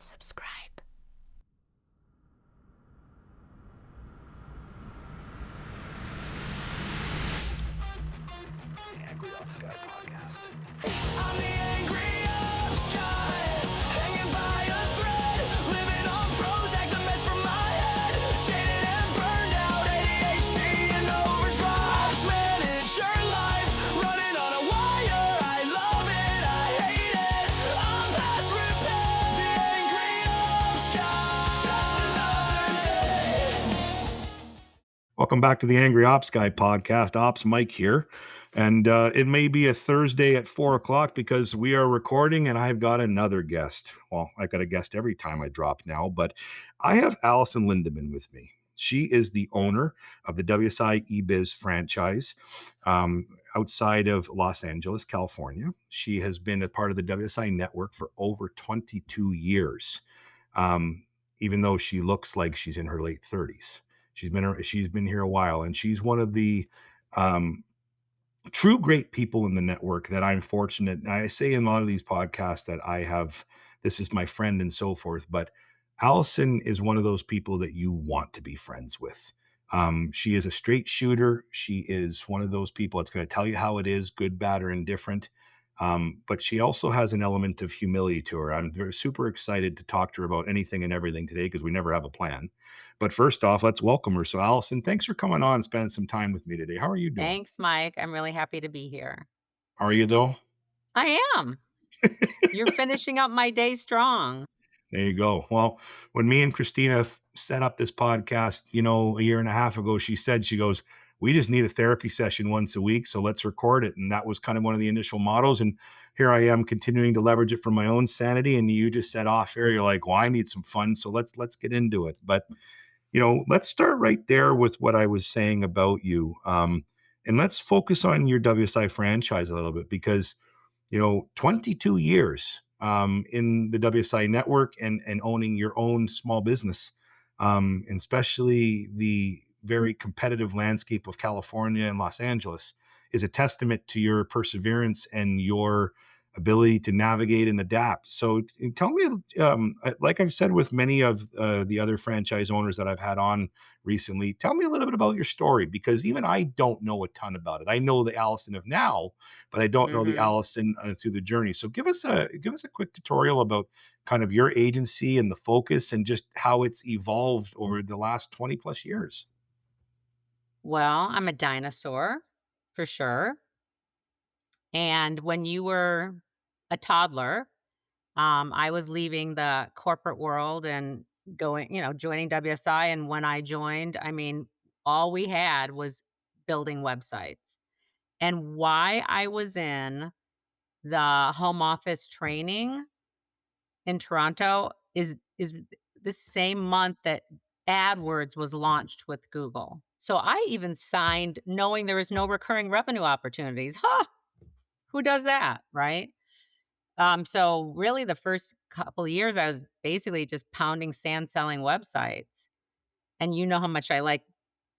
subscribe. The Angry Ops Guy Podcast. I'm the angry ops guy, hanging by a thread, living on Prozac, the meds from my head, jaded and burned out, ADHD and overdrive, manage your life, running on a wire, I love it, I hate it, I'm past repair, the angry ops guy, just another day. Welcome back to the Angry Ops Guy podcast. Ops Mike here. And it may be a Thursday at 4 o'clock because we are recording and I've got another guest. Well, I've got a guest every time I drop now, but I have Alison Lindemann with me. She is the owner of the WSI E-Biz franchise outside of Los Angeles, California. She has been a part of the WSI network for over 22 years, even though she looks like she's in her late 30s. She's been here a while, and she's one of the true great people in the network that I'm fortunate. And I say in a lot of these podcasts that I have, this is my friend and so forth, but Alison is one of those people that you want to be friends with. She is a straight shooter. She is one of those people that's going to tell you how it is, good, bad, or indifferent. But she also has an element of humility to her. I'm super excited to talk to her about anything and everything today because we never have a plan. But first off, let's welcome her. So Alison, thanks for coming on and spending some time with me today. How are you doing? Thanks, Mike. I'm really happy to be here. Are you though? I am. You're finishing up my day strong. There you go. Well, when me and Christina set up this podcast, a year and a half ago, she goes, we just need a therapy session once a week. So let's record it. And that was kind of one of the initial models. And here I am continuing to leverage it for my own sanity. And you just said off air, you're like, well, I need some fun. So let's get into it. But, let's start right there with what I was saying about you. And let's focus on your WSI franchise a little bit because, 22 years in the WSI network and owning your own small business, and especially the very competitive landscape of California and Los Angeles is a testament to your perseverance and your ability to navigate and adapt. So tell me, like I've said with many of the other franchise owners that I've had on recently, tell me a little bit about your story, because even I don't know a ton about it. I know the Alison of now, but I don't know the Alison through the journey. So give us a quick tutorial about kind of your agency and the focus and just how it's evolved over the last 20 plus years. Well, I'm a dinosaur for sure. And when you were a toddler, I was leaving the corporate world and joining WSI. And when I joined, all we had was building websites. And why I was in the home office training in Toronto is the same month that AdWords was launched with Google. So I even signed knowing there was no recurring revenue opportunities. Who does that, right? So really the first couple of years I was basically just pounding sand selling websites. And you know how much I like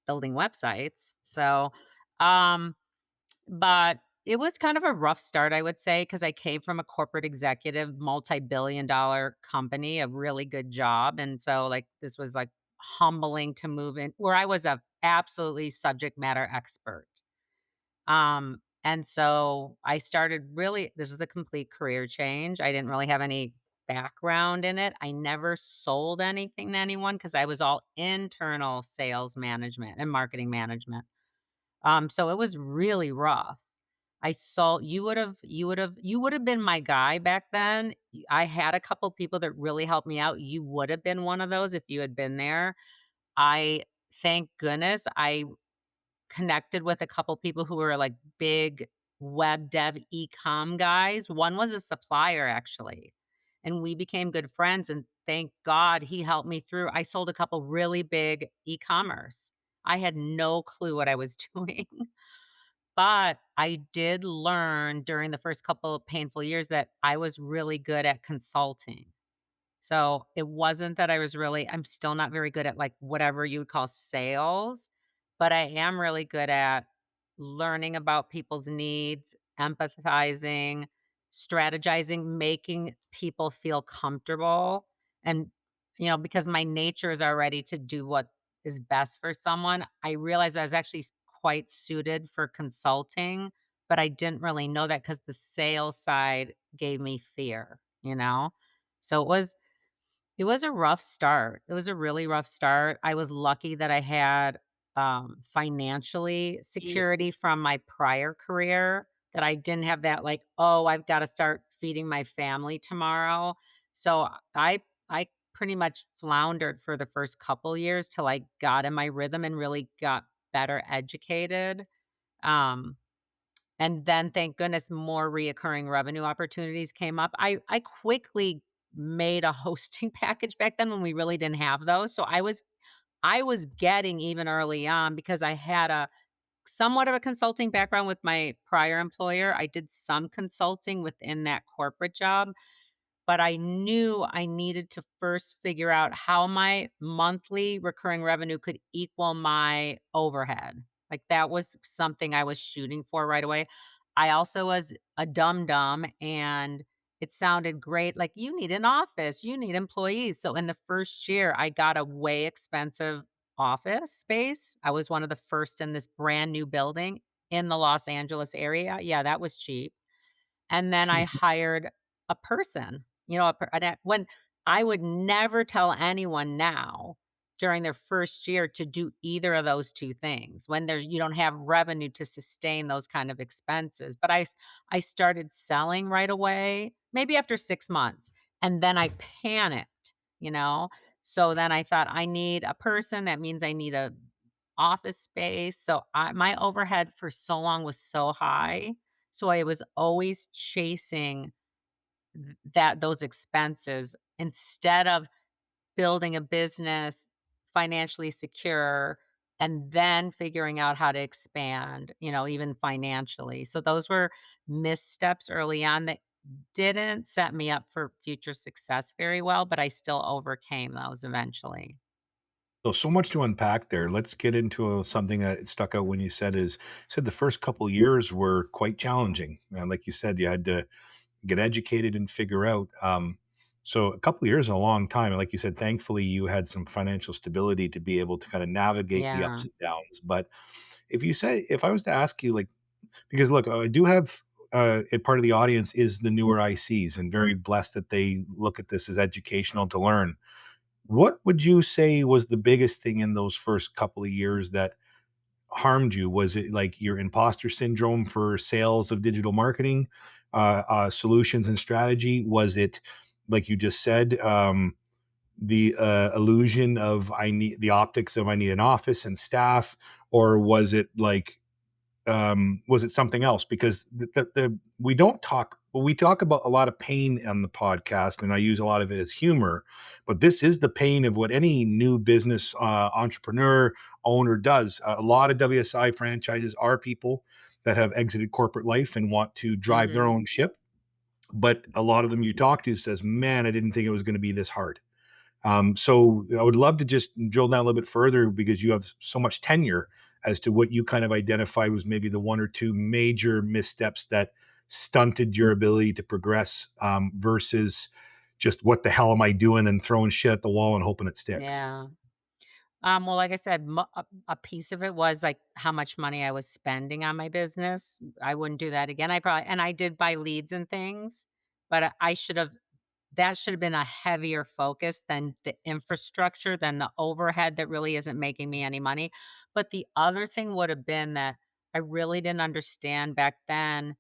building websites. So but it was kind of a rough start, I would say, because I came from a corporate executive, multi-billion-dollar company, a really good job. And so this was humbling to move in where I was a absolutely subject matter expert. And so I started this was a complete career change. I didn't really have any background in it. I never sold anything to anyone because I was all internal sales management and marketing management. So it was really rough. I saw you would have been my guy back then. I had a couple people that really helped me out. You would have been one of those if you had been there. Thank goodness I connected with a couple people who were big web dev e-com guys. One was a supplier actually. And we became good friends, and thank God he helped me through. I sold a couple really big e-commerce. I had no clue what I was doing. But I did learn during the first couple of painful years that I was really good at consulting. So it wasn't that I'm still not very good at whatever you would call sales, but I am really good at learning about people's needs, empathizing, strategizing, making people feel comfortable. And, because my nature is already to do what is best for someone, I realized I was actually quite suited for consulting, but I didn't really know that because the sales side gave me fear, you know? So it was a rough start. It was a really rough start. I was lucky that I had, financially security from my prior career, that I didn't have that, like, "Oh, I've gotta start feeding my family tomorrow." So I pretty much floundered for the first couple years till I got in my rhythm and really got better educated. Um and then, thank goodness, more reoccurring revenue opportunities came up. I quickly made a hosting package back then when we really didn't have those. So I was getting, even early on, because I had a somewhat of a consulting background with my prior employer. I did some consulting within that corporate job, but I knew I needed to first figure out how my monthly recurring revenue could equal my overhead. Like, that was something I was shooting for right away. I also was a dum dum, and it sounded great. Like, you need an office, you need employees. So in the first year, I got a way expensive office space. I was one of the first in this brand new building in the Los Angeles area. Yeah, that was cheap. And then I hired a person, when I would never tell anyone now during their first year to do either of those 2 things when you don't have revenue to sustain those kind of expenses. But I started selling right away, maybe after 6 months, and then I panicked, you know? So then I thought, I need a person, that means I need a office space. So my overhead for so long was so high, so I was always chasing those expenses instead of building a business financially secure and then figuring out how to expand, even financially. So those were missteps early on that didn't set me up for future success very well, but I still overcame those eventually. So much to unpack there. Let's get into something that stuck out when you said the first couple years were quite challenging. And like you said, you had to get educated and figure out. So a couple of years is a long time. And like you said, thankfully you had some financial stability to be able to kind of navigate the ups Yeah. and downs. But if I was to ask you, like, because look, I do have a part of the audience is the newer ICs, and very blessed that they look at this as educational to learn. What would you say was the biggest thing in those first couple of years that harmed you? Was it like your imposter syndrome for sales of digital marketing, solutions and strategy? Was it, like you just said, the illusion of I need the optics of I need an office and staff, or was it something else? Because we talk about a lot of pain on the podcast, and I use a lot of it as humor. But this is the pain of what any new business entrepreneur owner does. A lot of WSI franchises are people that have exited corporate life and want to drive their Mhm. own ship. But a lot of them you talk to says, "Man, I didn't think it was going to be this hard." So I would love to just drill down a little bit further because you have so much tenure as to what you kind of identified was maybe the one or two major missteps that stunted your ability to progress, versus just what the hell am I doing and throwing shit at the wall and hoping it sticks. Yeah. Well, like I said, a piece of it was like how much money I was spending on my business. I wouldn't do that again. I did buy leads and things, but that should have been a heavier focus than the infrastructure, than the overhead that really isn't making me any money. But the other thing would have been that I really didn't understand back then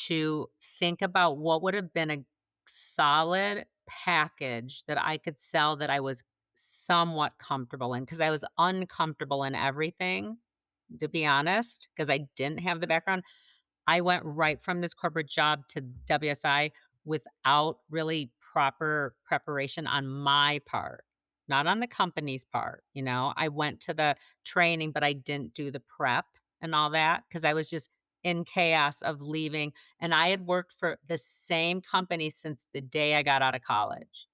to think about what would have been a solid package that I could sell that I was somewhat comfortable in, because I was uncomfortable in everything, to be honest, because I didn't have the background. I went right from this corporate job to WSI without really proper preparation on my part, not on the company's part. I went to the training, but I didn't do the prep and all that because I was just in chaos of leaving. And I had worked for the same company since the day I got out of college.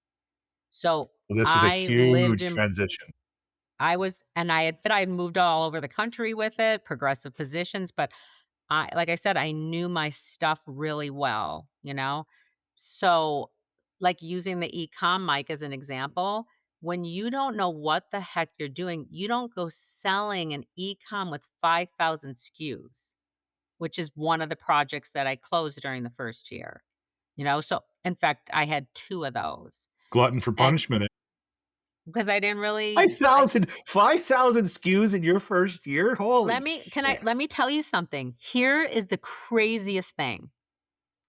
So Well, this was a I lived huge in transition. I was and I had moved all over the country with it, progressive positions, but like I said, I knew my stuff really well. So, like using the e-com mic as an example, when you don't know what the heck you're doing, you don't go selling an e-com with 5,000 SKUs, which is one of the projects that I closed during the first year. So in fact, I had 2 of those. Glutton for And punishment. because I didn't really I 5,000 SKUs in your first year? Holy shit. let me tell you something. Here is the craziest thing.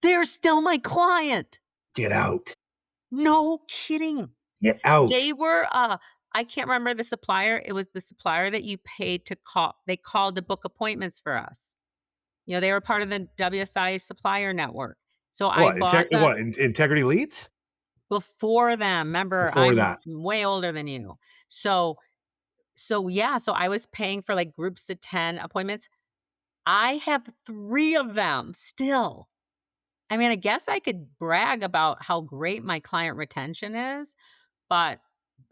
They're still my client. Get out. No kidding. Get out. They were, I can't remember the supplier. It was the supplier that you paid to call. They called to book appointments for us. They were part of the WSI supplier network. So I bought the Integrity Leads? before them. Remember, Before I'm that. way older than you. So yeah, so I was paying for like groups of 10 appointments. I have 3 of them still. I mean, I guess I could brag about how great my client retention is, but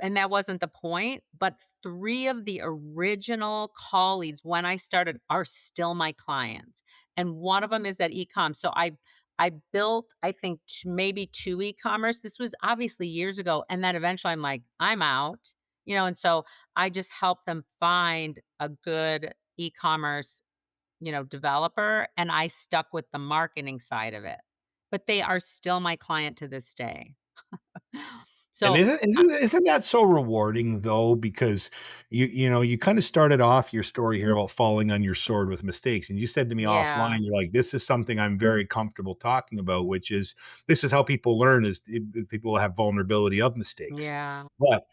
and that wasn't the point, but 3 of the original call leads when I started are still my clients, and one of them is that e-com. So I built, I think, maybe 2 e-commerce. This was obviously years ago, and then eventually I'm like, "I'm out," and so I just helped them find a good e-commerce, developer, and I stuck with the marketing side of it. But they are still my client to this day. And So, isn't that so rewarding though? Because you kind of started off your story here about falling on your sword with mistakes. And you said to me offline, yeah, you're like, this is something I'm very comfortable talking about, which is this is how people learn is people have vulnerability of mistakes. yeah, But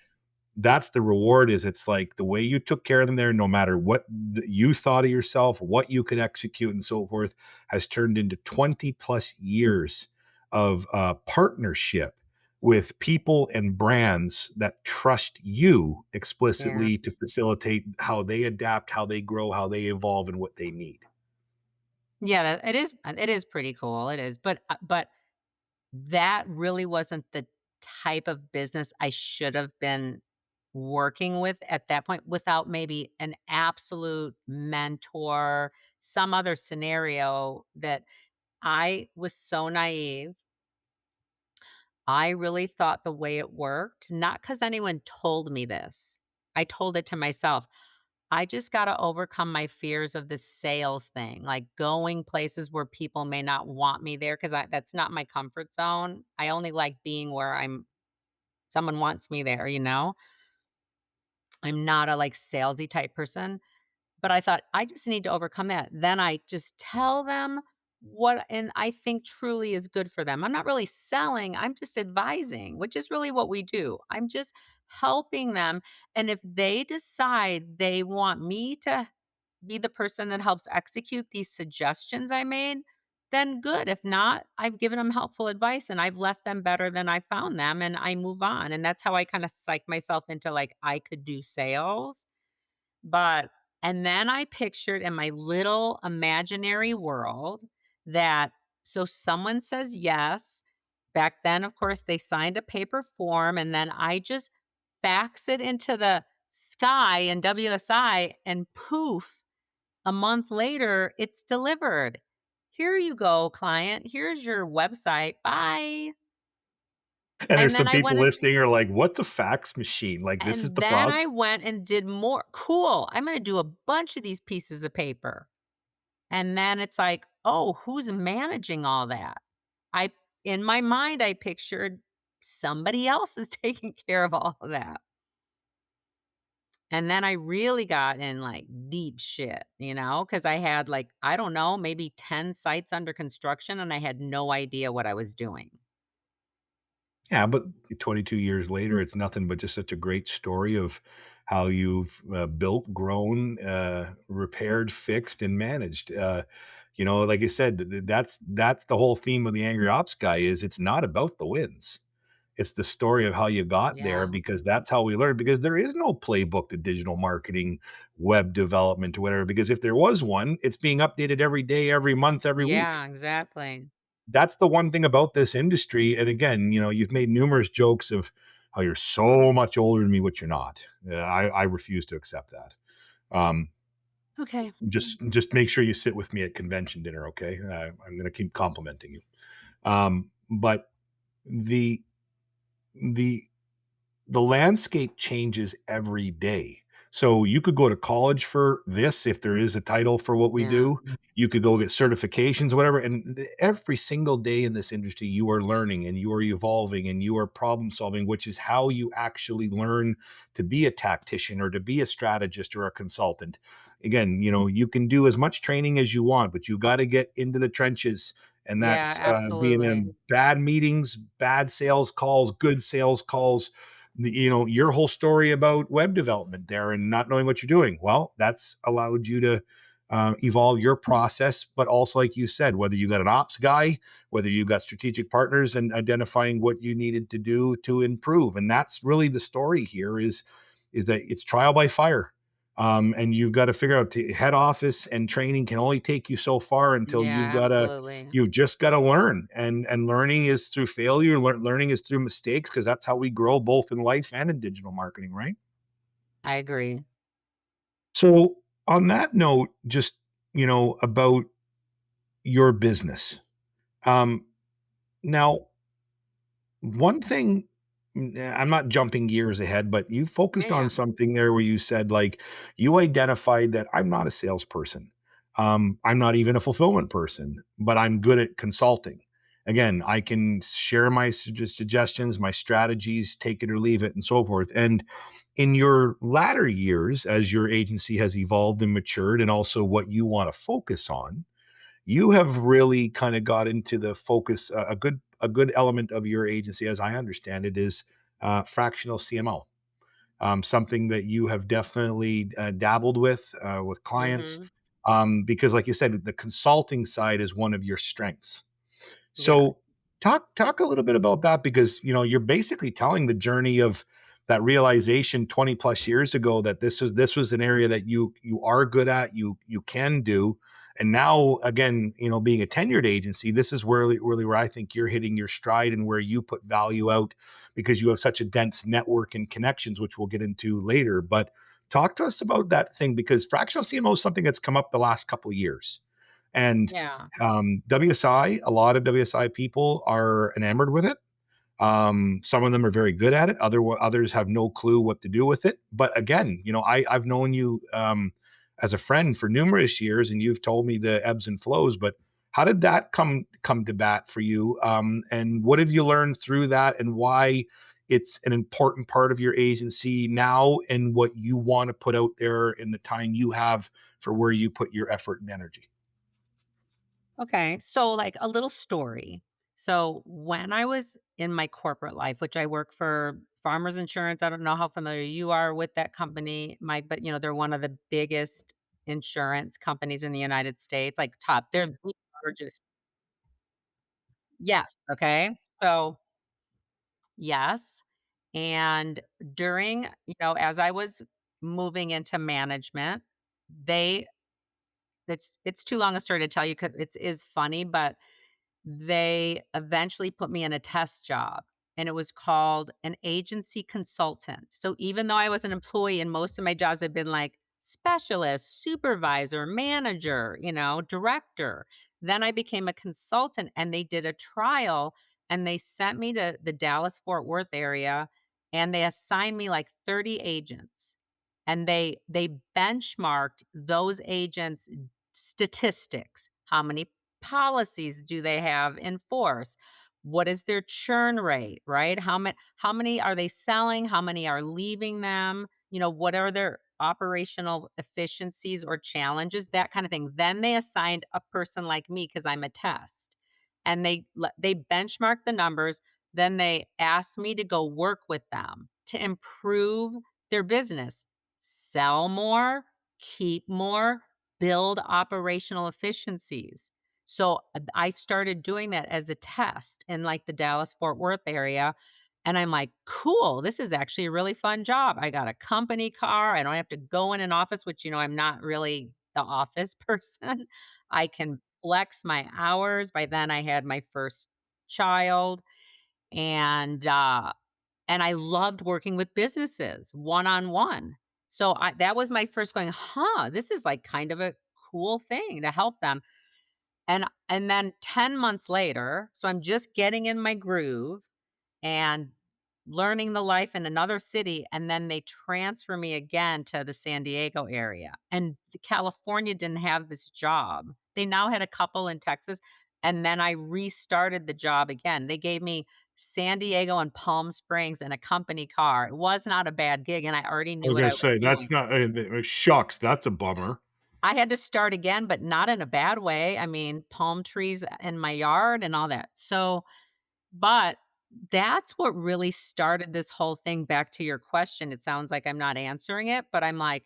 that's the reward is it's like the way you took care of them there, no matter what you thought of yourself, what you could execute and so forth, has turned into 20 plus years of partnership with people and brands that trust you yeah. explicitly to facilitate how they adapt, how they grow, how they evolve, and what they need. Yeah, it is pretty cool, it is, but that really wasn't the type of business I should have been working with at that point without maybe an absolute mentor, some other scenario that I was so naive. I really thought the way it worked, not because anyone told me this. I told it to myself. I just gotta overcome my fears of the sales thing, like going places where people may not want me there because that's not my comfort zone. I only like being where someone wants me there. I'm not a like salesy type person. But I thought, I just need to overcome that. Then I just tell them what and I think truly is good for them. I'm not really selling, I'm just advising, which is really what we do. I'm just helping them. And if they decide they want me to be the person that helps execute these suggestions I made, then good. If not, I've given them helpful advice and I've left them better than I found them and I move on. And that's how I kind of psych myself into like I could do sales but and then I pictured in my little imaginary world that so someone says yes. Back then, of course, they signed a paper form and then I just fax it into the sky in WSI and poof, a month later, it's delivered. Here you go, client. Here's your website. Bye. And And there's then some I people went and listening are like, what's a fax machine? Like, this is and the then process. I went and did more. Cool. I'm going to do a bunch of these pieces of paper. And then it's like, "Oh, who's managing all that?" I in my mind, I pictured somebody else is taking care of all of that. And then I really got in, like, deep shit, because I had, like, I don't know, maybe 10 sites under construction, and I had no idea what I was doing. Yeah, but 22 years later, it's nothing but just such a great story of how you've built, grown, repaired, fixed, and managed. Like I said, that's the whole theme of the Angry Ops guy is it's not about the wins. It's the story of how you got there Yeah. because that's how we learn. Because there is no playbook to digital marketing, web development, or whatever. Because if there was one, it's being updated every day, every month, every week. Yeah, exactly. That's the one thing about this industry. And again, you've made numerous jokes of how you're so much older than me, which you're not. I refuse to accept that. Um, Okay. just make sure you sit with me at convention dinner, okay? I'm going to keep complimenting you. But the the the landscape changes every day. So you could go to college for this if there is a title for what we Yeah. do. You could go get certifications, whatever. And every single day in this industry, you are learning and you are evolving and you are problem solving, which is how you actually learn to be a tactician or to be a strategist or a consultant. Again, you can do as much training as you want, but you got to get into the trenches. And Yeah, that's being absolutely. in bad meetings, bad sales calls, good sales calls, your whole story about web development there and not knowing what you're doing. Well, that's allowed you to evolve your process, but also, like you said, whether you got an ops guy, whether you got strategic partners, and identifying what you needed to do to improve. And that's really the story here is that it's trial by fire. And you've got to figure out head office and training can only take you so far until Yeah, absolutely. you've just got to learn, and learning is through failure. Learning is through mistakes because that's how we grow both in life and in digital marketing, right? I agree. So on that note, just about your business. Um, Now, one thing, I'm not jumping gears ahead, but you Yeah, focused on yeah. something there where you said, like, you identified that I'm not a salesperson. I'm not even a fulfillment person, but I'm good at consulting. Again, I can share my suggestions, my strategies, take it or leave it, and so forth. And in your latter years, as your agency has evolved and matured, and also what you want to focus on, you have really kind of got into the focus. A good element of your agency, as I understand it, is fractional CMO. Something that you have definitely dabbled with clients, Mhm. because, like you said, the consulting side is one of your strengths. Yeah. So talk a little bit about that, because you're basically telling the journey of that realization 20 plus years ago that this was an area that you are good at, you can do. And now, again, being a tenured agency, this is really where I think you're hitting your stride and where you put value out, because you have such a dense network and connections, which we'll get into later. But talk to us about that thing, because fractional CMO is something that's come up the last couple of years. And Yeah. WSI, a lot of WSI people are enamored with it. Some of them are very good at it. Others have no clue what to do with it. But again, I've known you as a friend for numerous years, and you've told me the ebbs and flows. But how did that come to bat for you? And what have you learned through that, and why it's an important part of your agency now, and what you want to put out there in the time you have for where you put your effort and energy? Okay. So, like a little story. So, when I was in my corporate life, which I work for Farmers Insurance, I don't know how familiar you are with that company, Mike, but they're one of the biggest insurance companies in the United States, like top. They're the largest. Yes. Okay. So, yes. And during, as I was moving into management, they, it's too long a story to tell you because it is funny, but they eventually put me in a test job, and it was called an agency consultant. So even though I was an employee and most of my jobs had been like specialist, supervisor, manager, director, then I became a consultant, and they did a trial, and they sent me to the Dallas Fort Worth area, and they assigned me like 30 agents, and they benchmarked those agents statistics. How many policies do they have in force? What is their churn rate, right? How many are they selling? How many are leaving them? What are their operational efficiencies or challenges? That kind of thing. Then they assigned a person like me because I'm a test. And they benchmarked the numbers, then they asked me to go work with them to improve their business, sell more, keep more, build operational efficiencies. So I started doing that as a test in like the Dallas Fort Worth area. And I'm like, cool, this is actually a really fun job. I got a company car. I don't have to go in an office, which, I'm not really the office person. I can flex my hours. By then I had my first child, and I loved working with businesses one on one. So that was my first going, huh, this is like kind of a cool thing to help them. And then 10 months later, so I'm just getting in my groove, and learning the life in another city, and then they transfer me again to the San Diego area, and California didn't have this job. They now had a couple in Texas, and then I restarted the job again. They gave me San Diego and Palm Springs in a company car. It was not a bad gig, and I already I knew was what gonna I was say, doing. that's not shucks, that's a bummer. I had to start again, but not in a bad way. I mean, palm trees in my yard and all that. So, but that's what really started this whole thing. Back to your question, it sounds like I'm not answering it, but I'm like,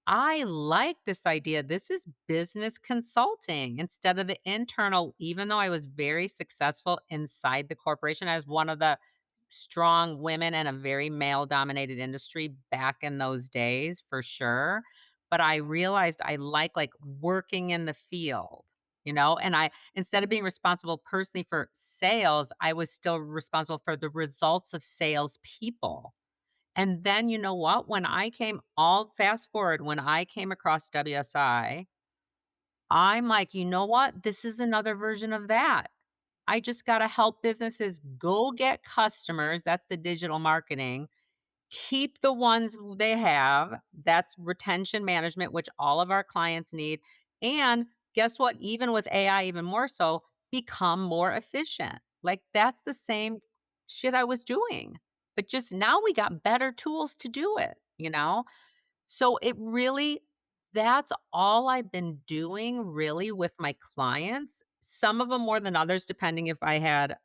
I like this idea. This is business consulting instead of the internal, even though I was very successful inside the corporation as one of the strong women in a very male dominated industry back in those days for sure. But I realized I like working in the field, and I, instead of being responsible personally for sales, I was still responsible for the results of sales people. And then you know what? When I came all fast forward, when I came across WSI, I'm like, you know what? This is another version of that. I just got to help businesses go get customers. That's the digital marketing. Keep the ones they have. That's retention management, which all of our clients need. And guess what? Even with AI, even more so, become more efficient. Like that's the same shit I was doing. But just now we got better tools to do it? So it really, that's all I've been doing really with my clients. Some of them more than others, depending if I had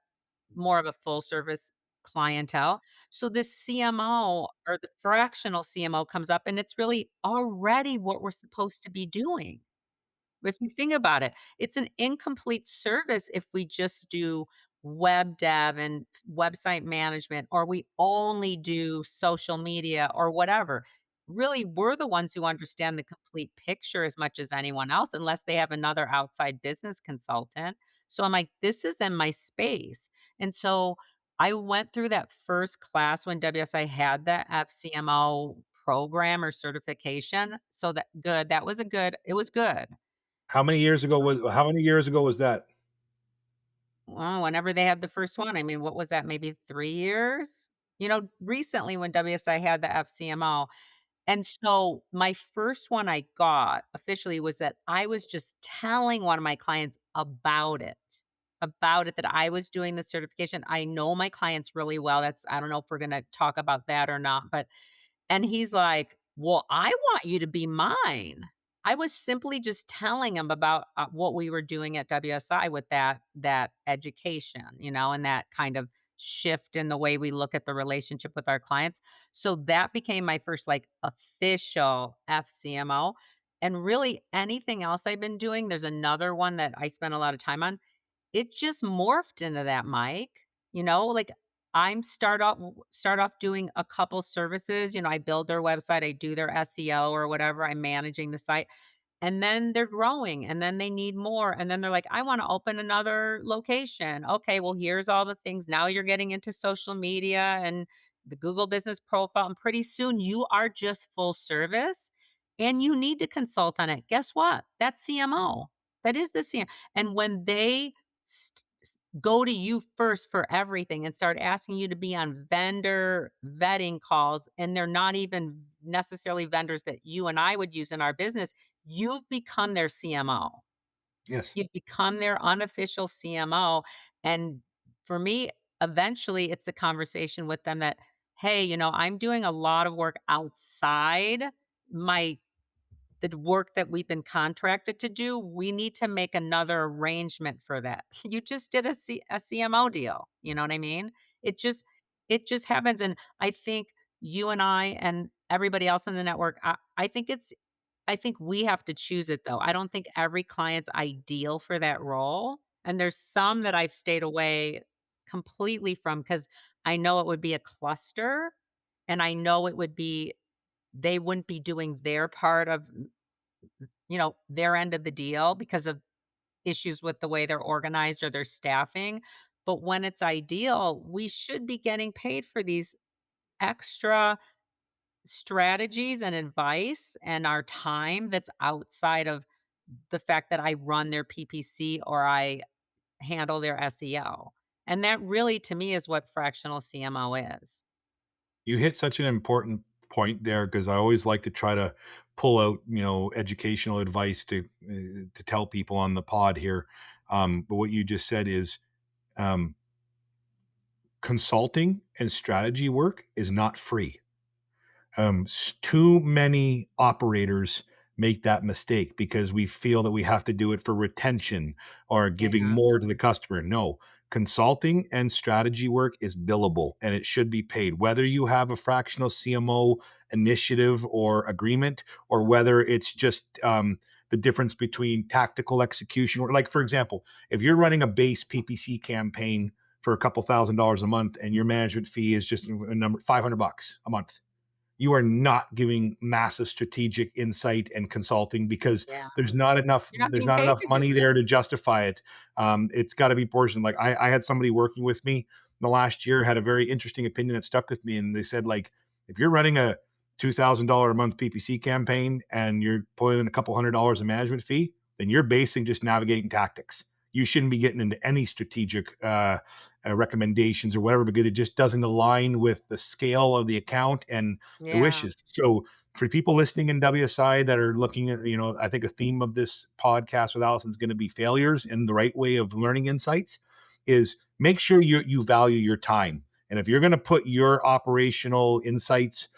more of a full service clientele. So this CMO or the fractional CMO comes up and it's really already what we're supposed to be doing. If you think about it, it's an incomplete service if we just do web dev and website management, or we only do social media or whatever. Really, we're the ones who understand the complete picture as much as anyone else, unless they have another outside business consultant. So I'm like, this is in my space. And so I went through that first class when WSI had that FCMO program or certification. So that good. That was a good, it was good. How many years ago was that? Well, whenever they had the first one, I mean, what was that, maybe 3 years? Recently when WSI had the FCMO, and so my first one I got officially was that I was just telling one of my clients about it, that I was doing the certification. I know my clients really well. That's, I don't know if we're gonna talk about that or not, but and he's like, "Well, I want you to be mine." I was simply just telling him about, what we were doing at WSI with that education, and that kind of shift in the way we look at the relationship with our clients. So that became my first, like, official FCMO, and really anything else I've been doing, there's another one that I spent a lot of time on. It just morphed into that, Mike. Like I'm start off doing a couple services, I build their website, I do their SEO or whatever, I'm managing the site. And then they're growing and then they need more. And then they're like, I want to open another location. Okay, well, here's all the things. Now you're getting into social media and the Google business profile. And pretty soon you are just full service and you need to consult on it. Guess what? That's CMO. That is the CMO. And when they go to you first for everything and start asking you to be on vendor vetting calls, and they're not even necessarily vendors that you and I would use in our business, you've become their CMO. Yes. You've become their unofficial CMO. And for me, eventually it's the conversation with them that, hey, I'm doing a lot of work outside my the work that we've been contracted to do. We need to make another arrangement for that. You just did a CMO deal. You know what I mean? It just it just happens. And I think you and I and everybody else in the network, I think we have to choose it though. I don't think every client's ideal for that role. And there's some that I've stayed away completely from because I know it would be a cluster and I know it would be they wouldn't be doing their part of their end of the deal because of issues with the way they're organized or their staffing. But when it's ideal, we should be getting paid for these extra strategies and advice and our time that's outside of the fact that I run their PPC or I handle their SEO. And that really, to me, is what fractional CMO is. You hit such an important point there because I always like to try to pull out, educational advice to tell people on the pod here. But what you just said is um, consulting and strategy work is not free. Too many operators make that mistake because we feel that we have to do it for retention or giving Yeah. more to the customer. No, consulting and strategy work is billable and it should be paid, whether you have a fractional CMO initiative or agreement, or whether it's just the difference between tactical execution. Or, like, for example, if you're running a base PPC campaign for a couple $1,000s a month and your management fee is just a number $500 a month, you are not giving massive strategic insight and consulting because Yeah. You're not there's being not paid enough to do money that. there to justify it. It's got to be portioned. Like, I had somebody working with me in the last year had a very interesting opinion that stuck with me, and they said, like, if you're running a $2,000 a month PPC campaign and you're pulling in a couple $100 in management fee, then you're basing just navigating tactics. You shouldn't be getting into any strategic recommendations or whatever, because it just doesn't align with the scale of the account and the Yeah. wishes. So for people listening in WSI that are looking at, I think a theme of this podcast with Allison is going to be failures, and the right way of learning insights is make sure you value your time. And if you're going to put your operational insights,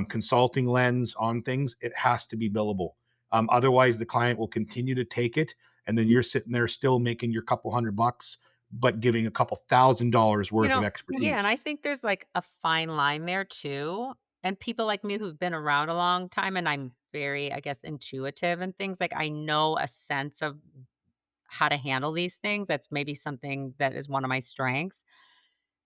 consulting lens on things, it has to be billable. Otherwise, the client will continue to take it, and then you're sitting there still making your couple $100, but giving a couple $1,000 worth of Yeah, and expertise. I think there's like a fine line there too. And people like me who've been around a long time and I'm very, I guess, intuitive and things like I know a sense of how to handle these things. That's maybe something that is one of my strengths.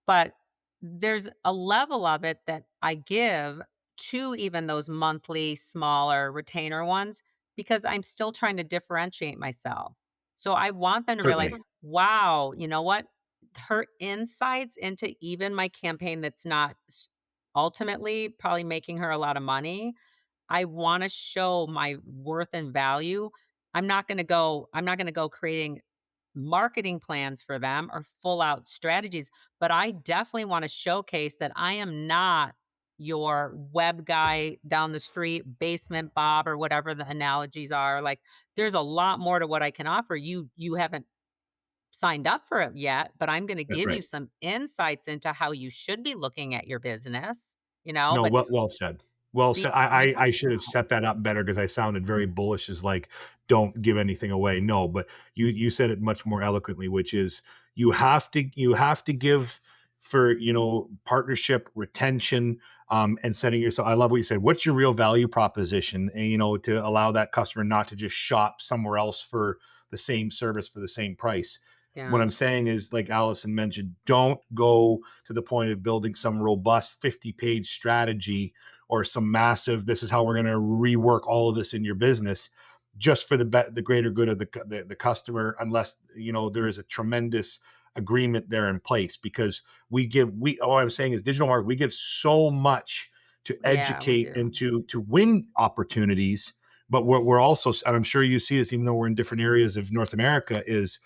But there's a level of it that I give to even those monthly smaller retainer ones because I'm still trying to differentiate myself. So I want them to realize, Certainly. wow, you know what? Her insights into even my campaign that's not ultimately probably making her a lot of money. I want to show my worth and value. I'm not going to go creating marketing plans for them or full out strategies, but I definitely want to showcase that I am not your web guy down the street, basement Bob, or whatever the analogies are. Like there's a lot more to what I can offer. You haven't signed up for it yet, but I'm going to That's give right. you some insights into how you should be looking at your business, No, but well said. Well the said. I should have set that up better because I sounded very bullish as, like, don't give anything away. No, but you said it much more eloquently, which is you have to give for, partnership, retention, and setting yourself. I love what you said. What's your real value proposition? And, to allow that customer not to just shop somewhere else for the same service for the same price. What yeah. I'm saying is, like Allison mentioned, don't go to the point of building some robust 50-page strategy or some massive, this is how we're going to rework all of this in your business just for the greater good of the customer, unless, there is a tremendous agreement there in place. Because all I'm saying is, digital marketing, we give so much to Yeah, we educate and do. to win opportunities, but we're also, and I'm sure you see this even though we're in different areas of North America, is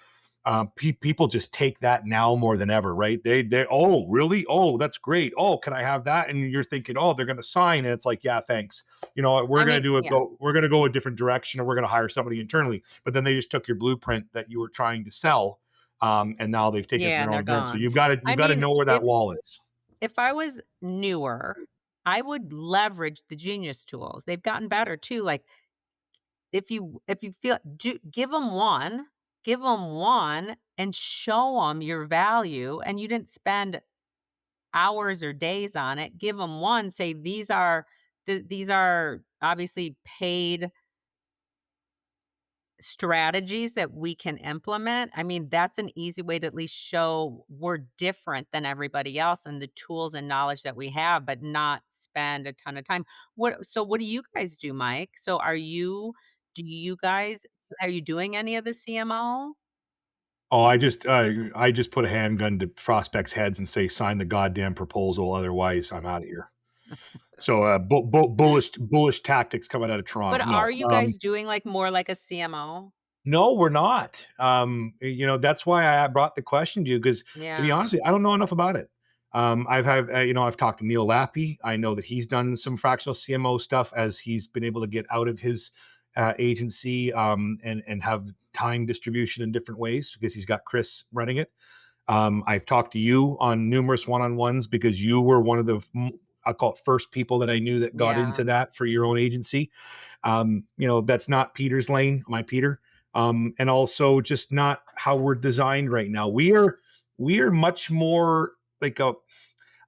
people just take that now more than ever, right? They oh, really? Oh, that's great. Oh, can I have that? And you're thinking, oh, they're going to sign, and it's like, yeah, thanks. You know what? I mean, yeah. We're going to go a different direction, or we're going to hire somebody internally. But then they just took your blueprint that you were trying to sell, and now they've taken it for Yeah, their and they're own brand. So gone. you've I got to mean, know where that wall is. if I was newer, I would leverage the Genius tools. They've gotten better too. Like if you feel give them one and show them your value and you didn't spend hours or days on it. Give them one, say these are obviously paid strategies that we can implement. I mean, that's an easy way to at least show we're different than everybody else and the tools and knowledge that we have, but not spend a ton of time. What do you guys do, Mike? So do you guys are you doing any of the CMO? Oh, I just put a handgun to prospects' heads and say, sign the goddamn proposal, otherwise I'm out of here. So, bullish tactics coming out of But Toronto. are No, you guys doing like more like a CMO? No, we're not. That's why I brought the question to you because, to be Yeah. honest with you, I don't know enough about it. I've had, I've talked to Neil Lappy. I know that he's done some fractional CMO stuff as he's been able to get out of his agency, and have time distribution in different ways because he's got Chris running it. I've talked to you on numerous one-on-ones because you were one of the, I'll call it, first people that I knew that got Yeah. into that for your own agency. That's not Peter's lane, my Peter. And also just not how we're designed right now. We are much more like I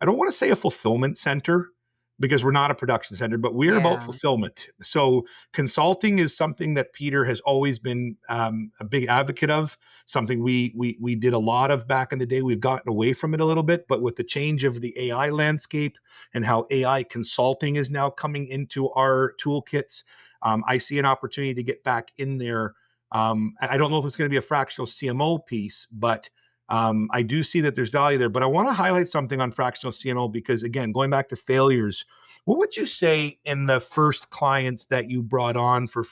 don't want to say a fulfillment center because we're not a production center, but we're about Yeah. fulfillment. So consulting is something that Peter has always been a big advocate of. Something we did a lot of back in the day. We've gotten away from it a little bit, but with the change of the AI landscape and how AI consulting is now coming into our toolkits, I see an opportunity to get back in there. I don't know if it's going to be a fractional CMO piece, but I do see that there's value there, but I want to highlight something on fractional CMO because, again, going back to failures, what would you say in the first clients that you brought on for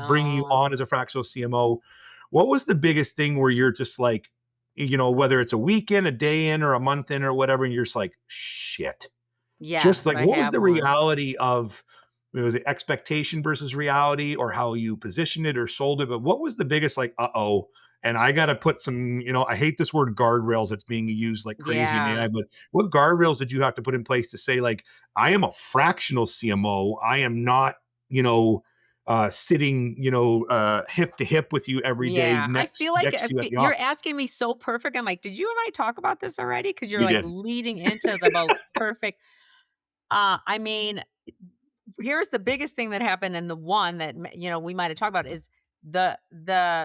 bringing you Oh, on as a fractional CMO? What was the biggest thing where you're just like, whether it's a week in, a day in, or a month in, or whatever, and you're just like, shit. Just yes, like, I what was have the one. reality of, was it expectation versus reality, or how you positioned it or sold it? But what was the biggest, like, uh-oh, and I got to put some, I hate this word guardrails that's being used like crazy in Yeah. AI, but what guardrails did you have to put in place to say, like, I am a fractional CMO. I am not, sitting, hip to hip with you every day Yeah. I next feel like next to if you at the you're office. asking me so perfect, I'm like, did you and I talk about this already? Because you're We like did. leading into the most perfect. I mean, here's the biggest thing that happened, and the one that we might have talked about is the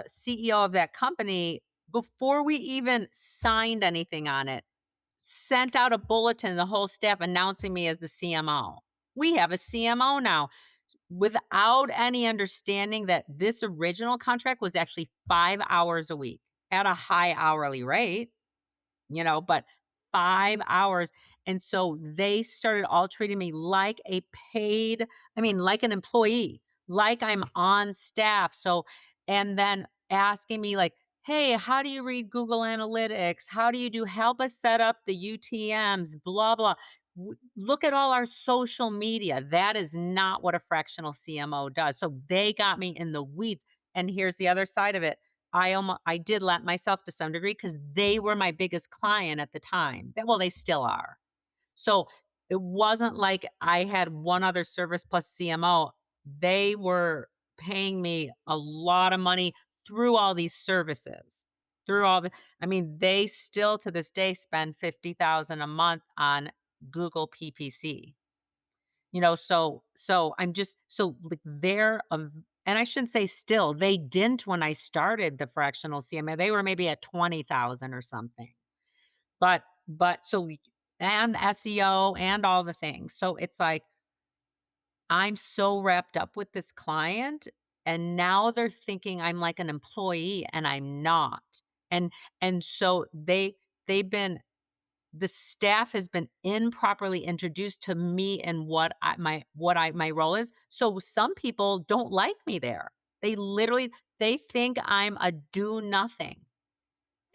CEO of that company, before we even signed anything on it, sent out a bulletin, the whole staff announcing me as the CMO. We have a CMO now, without any understanding that this original contract was actually 5 hours a week at a high hourly rate, but 5 hours. And so they started all treating me like a paid, I mean, like an employee, like I'm on staff. So, and then asking me, like, hey, how do you read Google Analytics? How do you help us set up the UTMs, blah, blah. Look at all our social media. That is not what a fractional CMO does. So they got me in the weeds. And here's the other side of it. I did let myself to some degree because they were my biggest client at the time. Well, they still are. So it wasn't like I had one other service plus CMO. They were paying me a lot of money through all these services. Through all the I mean, they still to this day spend 50,000 a month on Google PPC. So I'm just so like they're and I shouldn't say still, they didn't when I started the fractional CMA. They were maybe at 20,000 or something. But so and SEO and all the things. So it's like I'm so wrapped up with this client, and now they're thinking I'm like an employee and I'm not. And and so they've been the staff has been improperly introduced to me and my role is. So some people don't like me there. They think I'm a do nothing.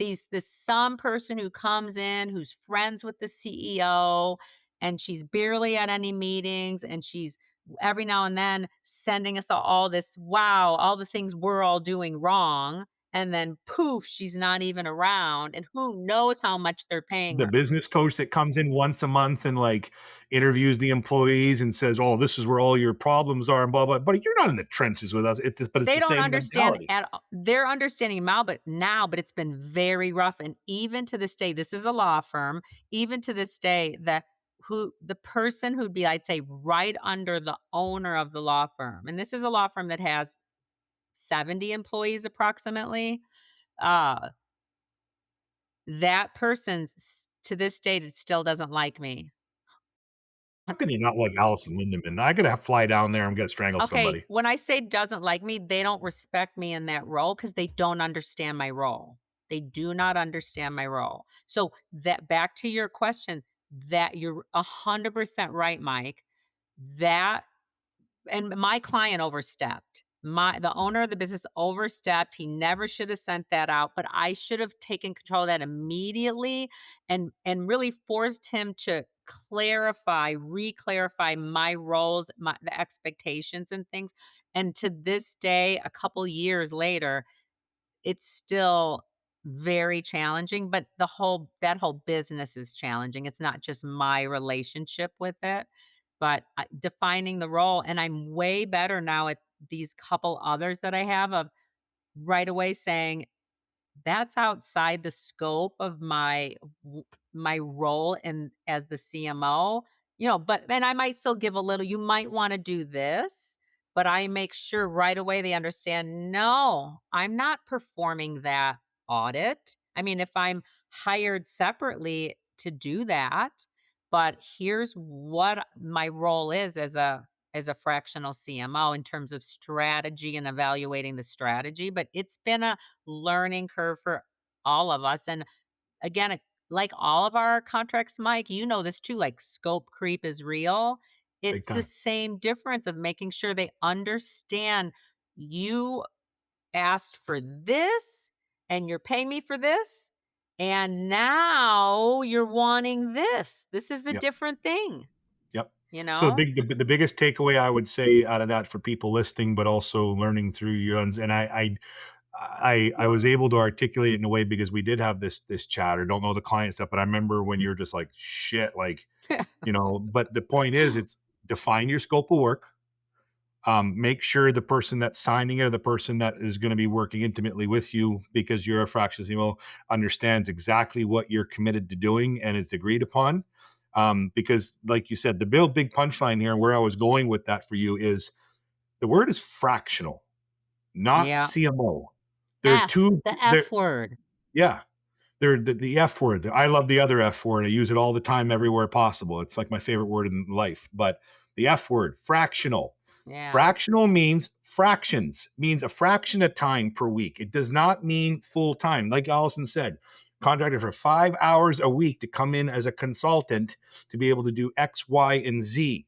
This some person who comes in who's friends with the CEO, and she's barely at any meetings, and she's every now and then sending us all this, wow, all the things we're all doing wrong, and then poof, she's not even around, and who knows how much they're paying The her. business coach that comes in once a month and, like, interviews the employees and says, "Oh, this is where all your problems are," and blah blah. But you're not in the trenches with us. It's They the don't same understand mentality. at all. They're understanding but it's been very rough, and even to this day, this is a law firm, even to this day, the person who'd be, I'd say, right under the owner of the law firm, and this is a law firm that has 70 employees approximately, uh, that person to this date still doesn't like me. How can you not like Alison Lindemann? I gotta fly down there. I'm gonna strangle Okay, somebody. when I say doesn't like me, they don't respect me in that role because they don't understand my role. They do not understand my role. So that back to your question, that you're 100% right, Mike. That and my client overstepped. the owner of the business overstepped. He never should have sent that out, but I should have taken control of that immediately and really forced him to re-clarify my roles, the expectations and things. And to this day, a couple years later, it's still very challenging, but that whole business is challenging. It's not just my relationship with it, but defining the role. And I'm way better now at these couple others that I have of right away saying, that's outside the scope of my role in as the CMO, but and I might still give a little, you might want to do this, but I make sure right away they understand, no, I'm not performing that audit. I mean, if I'm hired separately to do that, but here's what my role is as a fractional CMO in terms of strategy and evaluating the strategy, but it's been a learning curve for all of us. And again, like all of our contracts, Mike, you know this too, like scope creep is real. Big It's the time. same difference of making sure they understand you asked for this and you're paying me for this. And now you're wanting this. This is a Yep. different thing, Yep. you So know? the biggest takeaway I would say out of that for people listening, but also learning through your own, and I was able to articulate it in a way because we did have this chat. I don't know the client stuff, but I remember when you're just like shit, like But the point is, it's define your scope of work. Make sure the person that's signing it or the person that is going to be working intimately with you because you're a fractional CMO understands exactly what you're committed to doing and it's agreed upon. Because, like you said, the big punchline here, where I was going with that for you is the word is fractional, not Yeah. CMO. They're two. The They're F word. yeah. They're the F word. I love the other F word. I use it all the time, everywhere possible. It's like my favorite word in life. But the F word, fractional. Yeah. Fractional means fractions, means a fraction of time per week. It does not mean full time. Like Allison said, contracted for 5 hours a week to come in as a consultant to be able to do X, Y, and Z.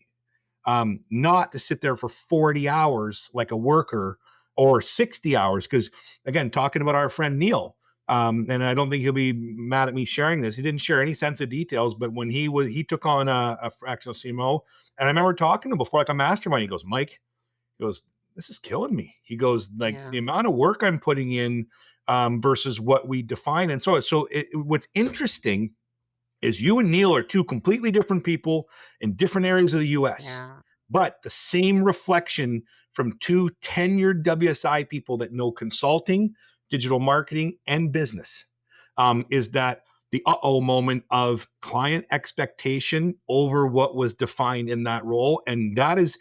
Not to sit there for 40 hours like a worker or 60 hours. Because again, talking about our friend Neil, and I don't think he'll be mad at me sharing this. He didn't share any sense of details, but when he took on a fractional CMO, and I remember talking to him before, like a mastermind. He goes, Mike, he goes, this is killing me. He goes, like Yeah. the amount of work I'm putting in versus what we define, and what's interesting is you and Neil are two completely different people in different areas of the US, Yeah. but the same reflection from two tenured WSI people that know consulting, digital marketing, and business is that the uh-oh moment of client expectation over what was defined in that role. And that is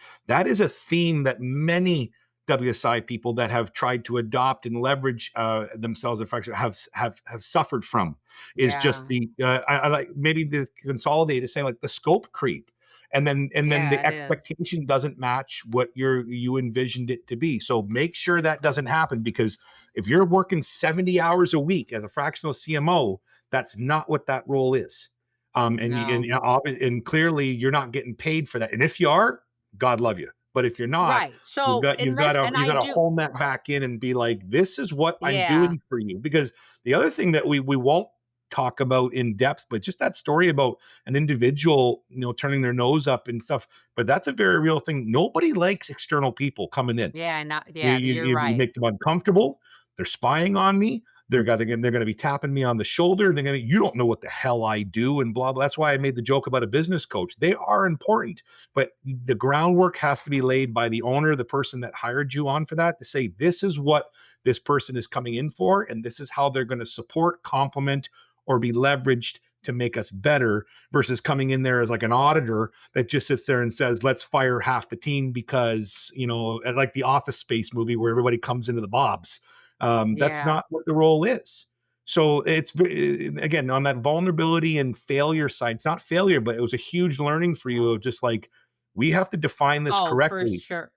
a theme that many WSI people that have tried to adopt and leverage themselves have suffered from is just Yeah. the I like maybe the consolidate is saying like the scope creep, and then Yeah, the it is. expectation doesn't match what you envisioned it to be. So make sure that doesn't happen, because if you're working 70 hours a week as a fractional CMO, that's not what that role is. And, No. and clearly you're not getting paid for that. And if you are, God love you. But if you're not, Right. So, you've got unless to and you I got to do hone that back in and be like, this is what I'm yeah. doing for you. Because the other thing that we won't talk about in depth, but just that story about an individual, turning their nose up and stuff. But that's a very real thing. Nobody likes external people coming in. Yeah, not You, yeah, you, you're you right. make them uncomfortable. They're spying on me. They're going to be tapping me on the shoulder. You don't know what the hell I do and blah, blah. That's why I made the joke about a business coach. They are important, but the groundwork has to be laid by the owner, the person that hired you on for that, to say, this is what this person is coming in for. And this is how they're going to support, complement, or be leveraged to make us better, versus coming in there as like an auditor that just sits there and says, let's fire half the team because, like the Office Space movie where everybody comes into the bobs. That's Yeah. not what the role is. So it's, again, on that vulnerability and failure side, it's not failure, but it was a huge learning for you of just like, we have to define this Oh, for correctly. sure.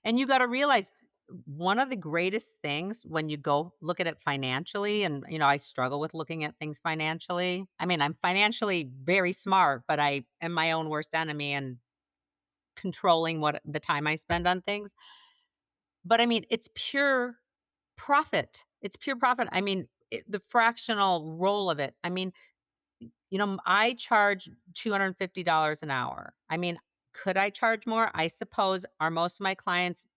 And you gotta realize one of the greatest things when you go look at it financially, and, I struggle with looking at things financially. I mean, I'm financially very smart, but I am my own worst enemy and controlling what the time I spend on things. But I mean, it's pure profit. It's pure profit. I mean, the fractional role of it. I mean, I charge $250 an hour. I mean, could I charge more? I suppose. Are most of my clients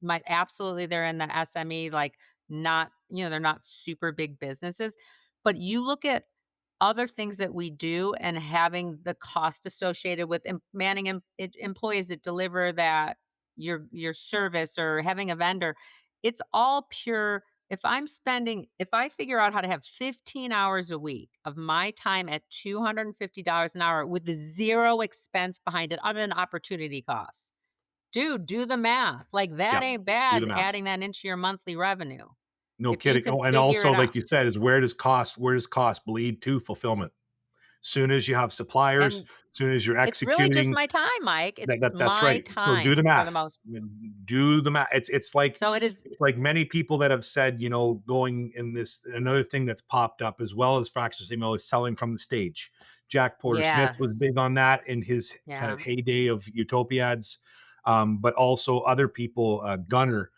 might absolutely they're in the SME, like not, they're not super big businesses. But you look at other things that we do and having the cost associated with manning employees that deliver that your service or having a vendor, it's all pure. If I figure out how to have 15 hours a week of my time at $250 an hour with zero expense behind it other than opportunity costs, dude, do the math. Like Yeah. that ain't Do the bad math. adding that into your monthly revenue. No If you kidding. can Oh, and figure also, it like out. you said, is where does cost bleed to fulfillment? Soon as you have suppliers, And soon as you're it's really just executing, my time, Mike. It's that's my right. So do time the for the math. most. Do the math. So it is. It's like many people that have said, going in this another thing that's popped up as well as fractions email is selling from the stage. Jack Porter Smith was Yes. big on that in his kind of Yeah. heyday of Utopiads, but also other people, Gunner,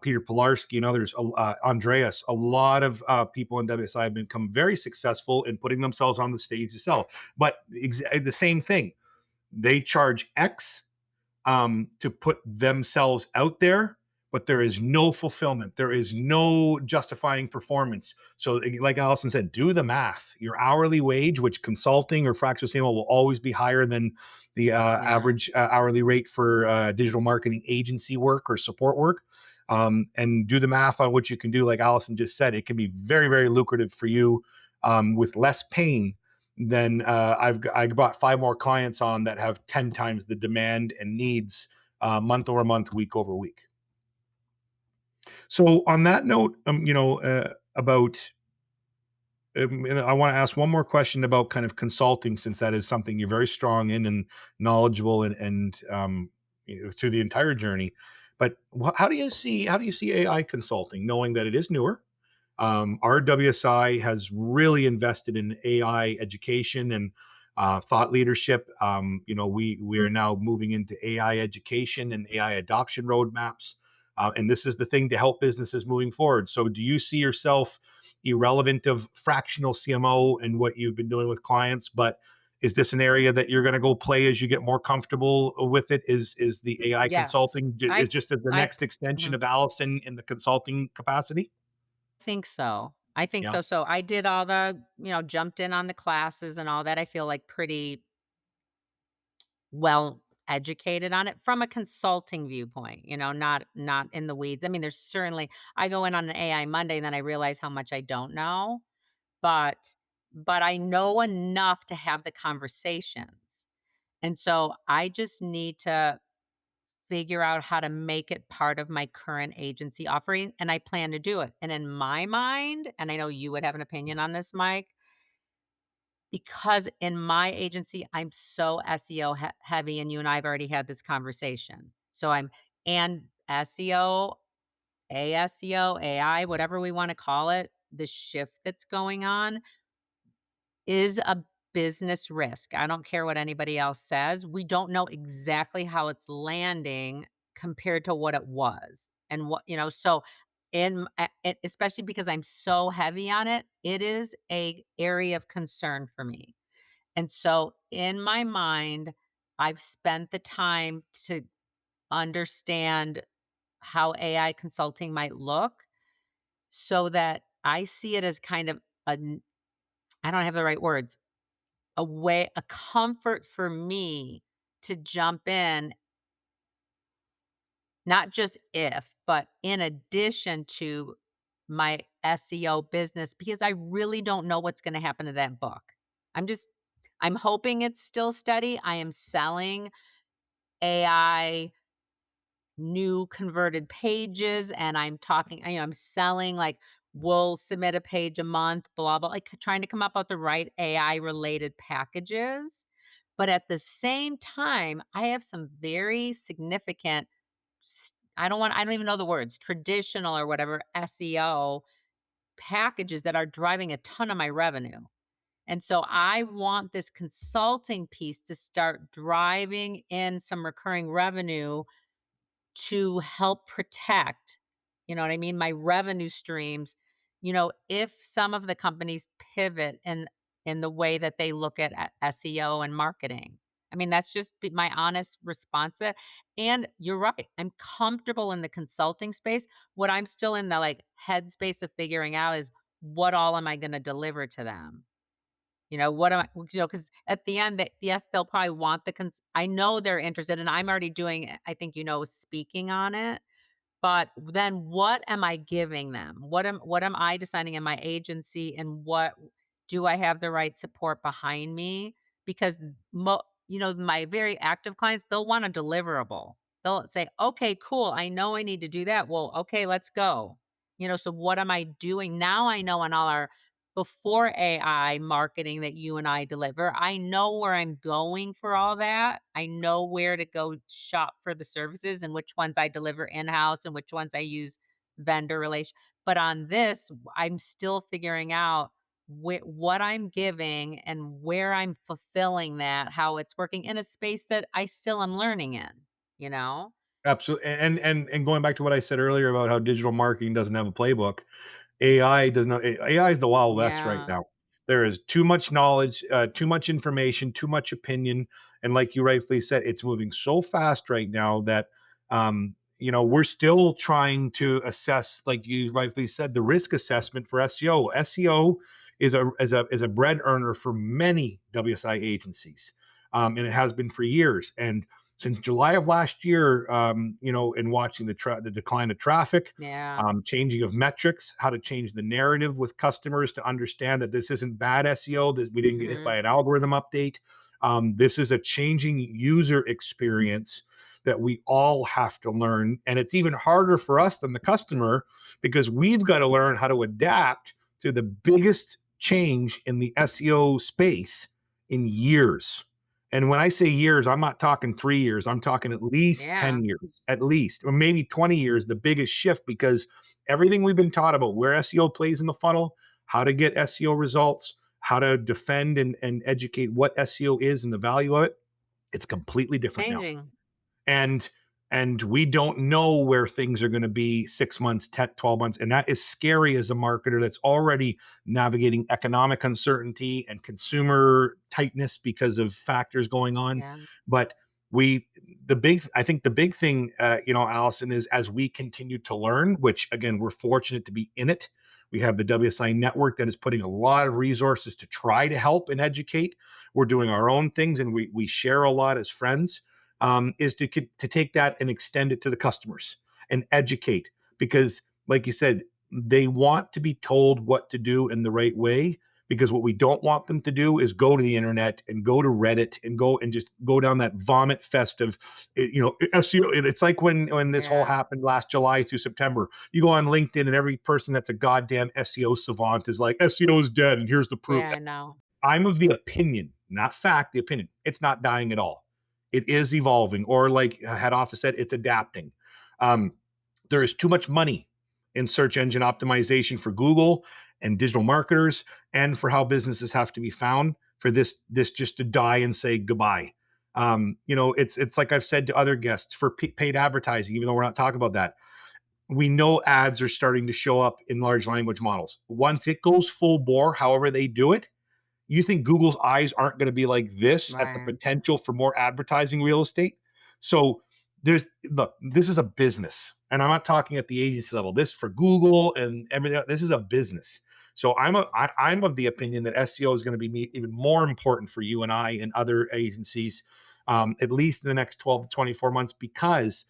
Peter Pilarski, and others, Andreas. A lot of people in WSI have become very successful in putting themselves on the stage to sell. But the same thing, they charge X to put themselves out there, but there is no fulfillment. There is no justifying performance. So, like Alison said, do the math. Your hourly wage, which consulting or fractional CMO will always be higher than the Yeah. average hourly rate for digital marketing agency work or support work. And do the math on what you can do. Like Alison just said, it can be very, very lucrative for you with less pain then I brought 5 more clients on that have 10 times the demand and needs month over month, week over week. So on that note, about and I want to ask one more question about kind of consulting, since that is something you're very strong in and knowledgeable and through the entire journey. But how do you see AI consulting, knowing that it is newer? Our WSI has really invested in AI education and thought leadership. We are now moving into AI education and AI adoption roadmaps, and this is the thing to help businesses moving forward. So, do you see yourself irrelevant of fractional CMO and what you've been doing with clients, but is this an area that you're going to go play as you get more comfortable with it? Is the AI Yes. consulting is just the I next extension mhm. of Allison in the consulting capacity? Think so. I think Yeah. so. So I did all the, jumped in on the classes and all that. I feel like pretty well educated on it from a consulting viewpoint, not in the weeds. I mean, there's certainly I go in on an AI Monday and then I realize how much I don't know, but I know enough to have the conversations. And so I just need to figure out how to make it part of my current agency offering, and I plan to do it. And in my mind, and I know you would have an opinion on this, Mike, because in my agency, I'm so SEO heavy, and you and I have already had this conversation. So I'm and SEO, ASEO, AI, whatever we want to call it, the shift that's going on is a business risk. I don't care what anybody else says. We don't know exactly how it's landing compared to what it was. And so especially because I'm so heavy on it, it is a area of concern for me. And so in my mind, I've spent the time to understand how AI consulting might look so that I see it as kind of I don't have the right words, a comfort for me to jump in, not just if, but in addition to my SEO business, because I really don't know what's going to happen to that book. I'm just, I'm hoping it's still steady. I am selling AI new converted pages and I'm talking, I'm selling like we'll submit a page a month, blah, blah, like trying to come up with the right AI related packages. But at the same time, I have some very significant, I don't even know the words, traditional or whatever SEO packages that are driving a ton of my revenue. And so I want this consulting piece to start driving in some recurring revenue to help protect, you know what I mean, my revenue streams, if some of the companies pivot in the way that they look at SEO and marketing. I mean, that's just my honest response to it. And you're right. I'm comfortable in the consulting space. What I'm still in the like headspace of figuring out is what all am I going to deliver to them? What am I, because at the end, yes, they'll probably want I know they're interested, and I'm already doing, I think, speaking on it. But then what am I giving them? What am I deciding in my agency, and what do I have the right support behind me? Because my very active clients, they'll want a deliverable. They'll say, "Okay, cool. I know I need to do that. Well, okay, let's go." So what am I doing? Now I know on all our before AI marketing that you and I deliver, I know where I'm going for all that. I know where to go shop for the services and which ones I deliver in-house and which ones I use vendor relation. But on this, I'm still figuring out what I'm giving and where I'm fulfilling that, how it's working in a space that I still am learning in, you know? Absolutely. And going back to what I said earlier about how digital marketing doesn't have a playbook, AI does not. AI is the Wild West right Yeah. now. There is too much knowledge, too much information, too much opinion, and like you rightfully said, it's moving so fast right now that we're still trying to assess, like you rightfully said, the risk assessment for SEO. SEO is a bread earner for many WSI agencies, and it has been for years. And since July of last year, in watching the decline of traffic, Yeah. changing of metrics, how to change the narrative with customers to understand that this isn't bad SEO, that we didn't get hit Mhm. by an algorithm update. This is a changing user experience that we all have to learn. And it's even harder for us than the customer because we've got to learn how to adapt to the biggest change in the SEO space in years. And when I say years, I'm not talking 3 years. I'm talking at least Yeah. 10 years, at least, or maybe 20 years, the biggest shift, because everything we've been taught about where SEO plays in the funnel, how to get SEO results, how to defend and educate what SEO is and the value of it, it's completely different now. Changing. and and we don't know where things are going to be 6 months, 10, 12 months, and that is scary as a marketer that's already navigating economic uncertainty and consumer tightness because of factors going on. Yeah. But we I think the big thing, Allison, is as we continue to learn, which again, we're fortunate to be in it. We have the WSI network that is putting a lot of resources to try to help and educate. We're doing our own things, and we share a lot as friends, is to take that and extend it to the customers and educate, because like you said, they want to be told what to do in the right way, because what we don't want them to do is go to the internet and go to Reddit and go and just go down that vomit fest of SEO. It's like when this whole Yeah. happened last July through September, you go on LinkedIn and every person that's a goddamn SEO savant is like, SEO is dead and here's the proof. Yeah, I know. I'm of the opinion, not fact, the opinion, it's not dying at all. It is evolving, or like head office said, it's adapting. Um, there is too much money in search engine optimization for Google and digital marketers, and for how businesses have to be found for this just to die and say goodbye. It's like I've said to other guests, for paid advertising, even though we're not talking about that. We know ads are starting to show up in large language models. Once it goes full bore, however they do it, you think Google's eyes aren't going to be like this at the Right. potential for more advertising real estate? So this is a business, and I'm not talking at the agency level. This for Google and everything. This is a business. So I'm of the opinion that SEO is going to be even more important for you and I and other agencies, at least in the next 12 to 24 months, because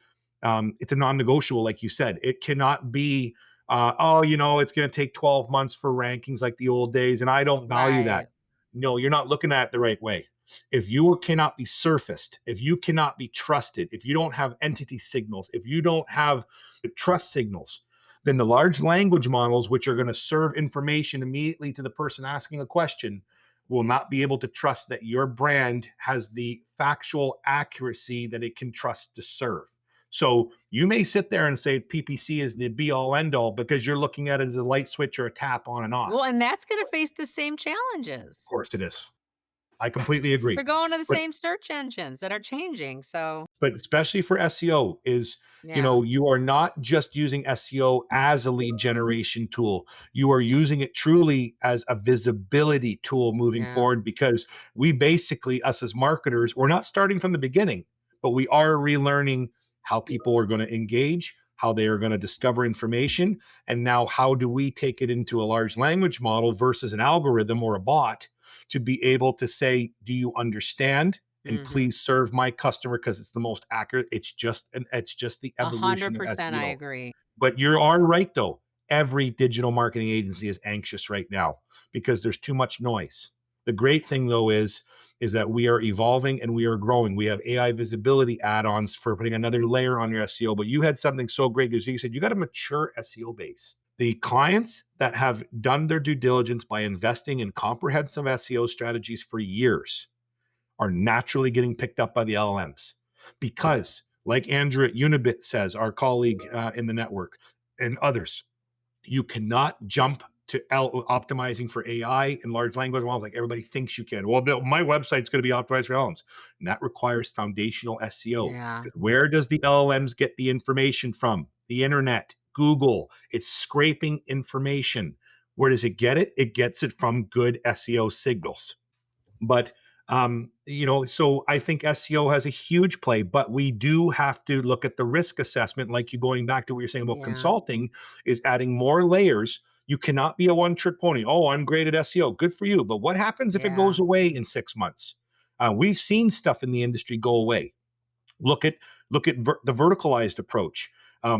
it's a non-negotiable. Like you said, it cannot be it's going to take 12 months for rankings like the old days, and I don't value that. Right. No, you're not looking at it the right way. If you cannot be surfaced, if you cannot be trusted, if you don't have entity signals, if you don't have the trust signals, then the large language models, which are going to serve information immediately to the person asking a question, will not be able to trust that your brand has the factual accuracy that it can trust to serve. So you may sit there and say PPC is the be all end all because you're looking at it as a light switch or a tap on and Well, off. and that's gonna face the same Of challenges. course it is. I completely They're agree. going to the But same search engines that are changing. So especially for SEO is, yeah, you are not just using SEO as a lead generation tool. You are using it truly as a visibility tool moving yeah, forward, because we basically, us as marketers, we're not starting from the beginning, but we are relearning how people are going to engage, how they are going to discover information. And now, how do we take it into a large language model versus an algorithm or a bot to be able to say, do you understand? And hmm, please serve my customer because it's the most accurate. It's just the evolution of 100%. I SEO. agree. But you are right though. Every digital marketing agency is anxious right now because there's too much noise. The great thing though is that we are evolving and we are growing. We have AI visibility add-ons for putting another layer on your SEO. But you had something so great because you said you got a mature SEO base. The clients that have done their due diligence by investing in comprehensive SEO strategies for years are naturally getting picked up by the LLMs because, like Andrew at Unibit says, our colleague in the network, and others, you cannot jump to optimizing for AI and large language models like everybody thinks you can. Well, my website's going to be optimized for LLMs. And that requires foundational SEO. Yeah. Where does the LLMs get the information from? The internet, Google. It's scraping information. Where does it get it? It gets it from good SEO signals. But so I think SEO has a huge play, but we do have to look at the risk assessment, like you going back to what you're saying about Yeah. consulting, is adding more layers. You cannot be a one-trick pony. Oh, I'm great at SEO. Good for you. But what happens if it Yeah. goes away in 6 months? We've seen stuff in the industry go away. Look at the verticalized approach.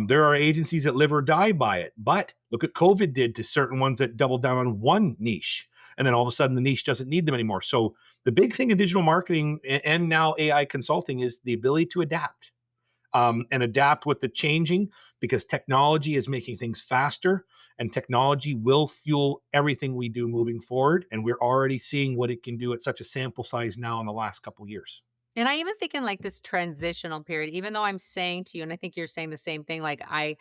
There are agencies that live or die by it, but look at COVID did to certain ones that doubled down on one niche, and then all of a sudden the niche doesn't need them anymore. So the big thing in digital marketing and now AI consulting is the ability to adapt, and adapt with the changing, because technology is making things faster, and technology will fuel everything we do moving forward. And we're already seeing what it can do at such a sample size now in the last couple of years. And I even think in like this transitional period, even though I'm saying to you, and I think you're saying the same thing, like I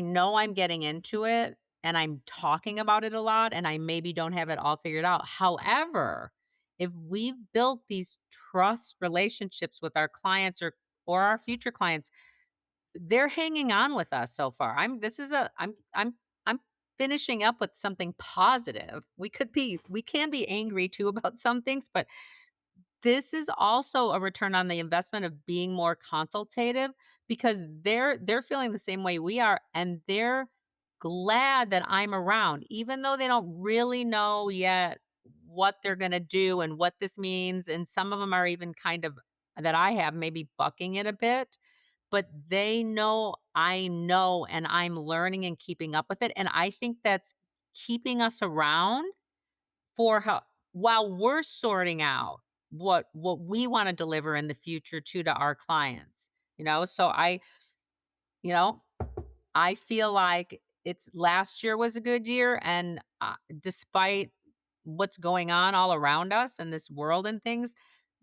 know I'm getting into it and I'm talking about it a lot and I maybe don't have it all figured out. However, if we've built these trust relationships with our clients or our future clients, they're hanging on with us so far. I'm finishing up with something positive. We can be angry too about some things, but this is also a return on the investment of being more consultative because they're feeling the same way we are and they're glad that I'm around even though they don't really know yet what they're going to do and what this means, and some of them are even kind of that I have maybe bucking it a bit, but they know I know and I'm learning and keeping up with it, and I think that's keeping us around for how while we're sorting out what we wanna deliver in the future to our clients, you know? So you know, I feel like it's last year was a good year, and, despite what's going on all around us in this world and things,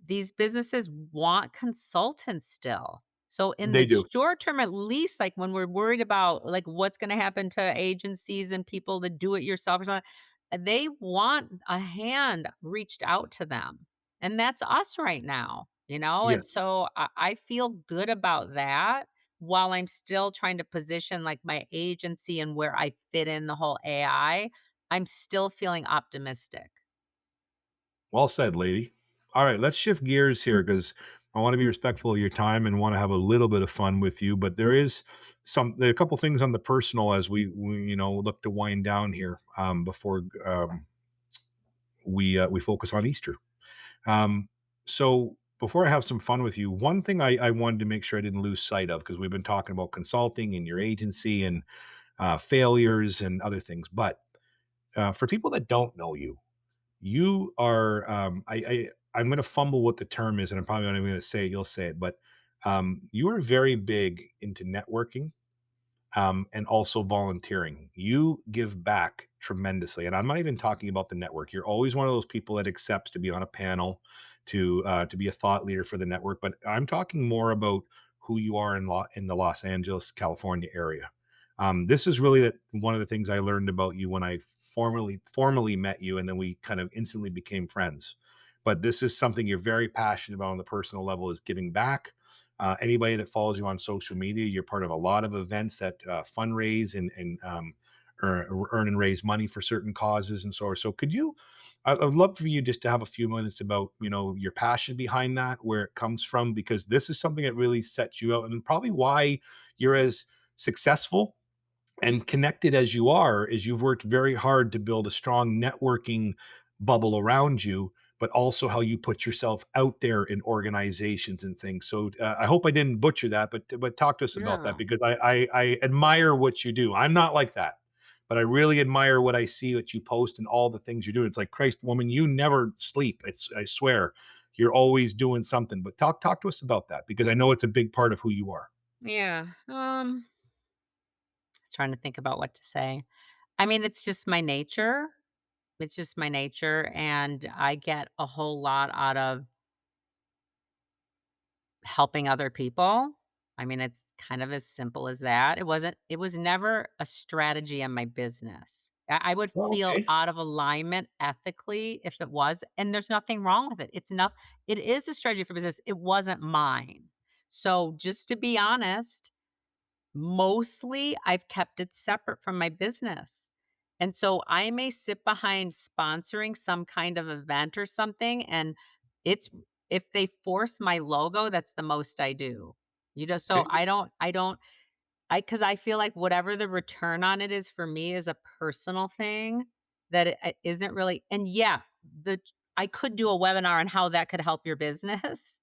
these businesses want consultants still. So in They the do. short term, at least, like, when we're worried about, like, what's gonna happen to agencies and people to do it yourself or something, they want a hand reached out to them, and that's us right now, you know? And Yes. so I feel good about that while I'm still trying to position like my agency and where I fit in the whole AI, I'm still feeling optimistic. Well said, lady. All right, let's shift gears here because I want to be respectful of your time and want to have a little bit of fun with you. But there are a couple things on the personal as we look to wind down here before we focus on Easter. Um, so before I have some fun with you, one thing I wanted to make sure I didn't lose sight of, because we've been talking about consulting and your agency and failures and other things. But for people that don't know you, you are I'm going to fumble what the term is, and I'm probably not even going to say it. You'll say it, but you are very big into networking, and also volunteering. You give back tremendously, and I'm not even talking about the network. You're always one of those people that accepts to be on a panel, to be a thought leader for the network. But I'm talking more about who you are in the Los Angeles, California area. This is really one of the things I learned about you when I formally met you, and then we kind of instantly became friends. but this is something you're very passionate about on the personal level, is giving back. Anybody that follows you on social media, you're part of a lot of events that fundraise and earn and raise money for certain causes and so on. So could you, I would love for you just to have a few minutes about, your passion behind that, where it comes from, because this is something that really sets you out and probably why you're as successful and connected as you are, is you've worked very hard to build a strong networking bubble around you, but also how you put yourself out there in organizations and things. So I hope I didn't butcher that, but talk to us about that, No. because I admire what you do. I'm not like that, but I really admire what I see that you post and all the things you're doing. It's like, Christ, woman, you never sleep. I swear, you're always doing something. But talk to us about that, because I know it's a big part of who you are. Yeah. I was trying to think about what to say. I mean, it's just my nature. It's just my nature, and I get a whole lot out of helping other people. I mean, it's kind of as simple as that. It was never a strategy in my business. I would Oh, feel okay. out of alignment ethically if it was, and there's nothing wrong with it. It is a strategy for business. It wasn't mine. So just to be honest, mostly I've kept it separate from my business. And so I may sit behind sponsoring some kind of event or something, and it's if they force my logo, that's the most I do. So Okay. because I feel like whatever the return on it is for me is a personal thing that it isn't really. And yeah, I could do a webinar on how that could help your business,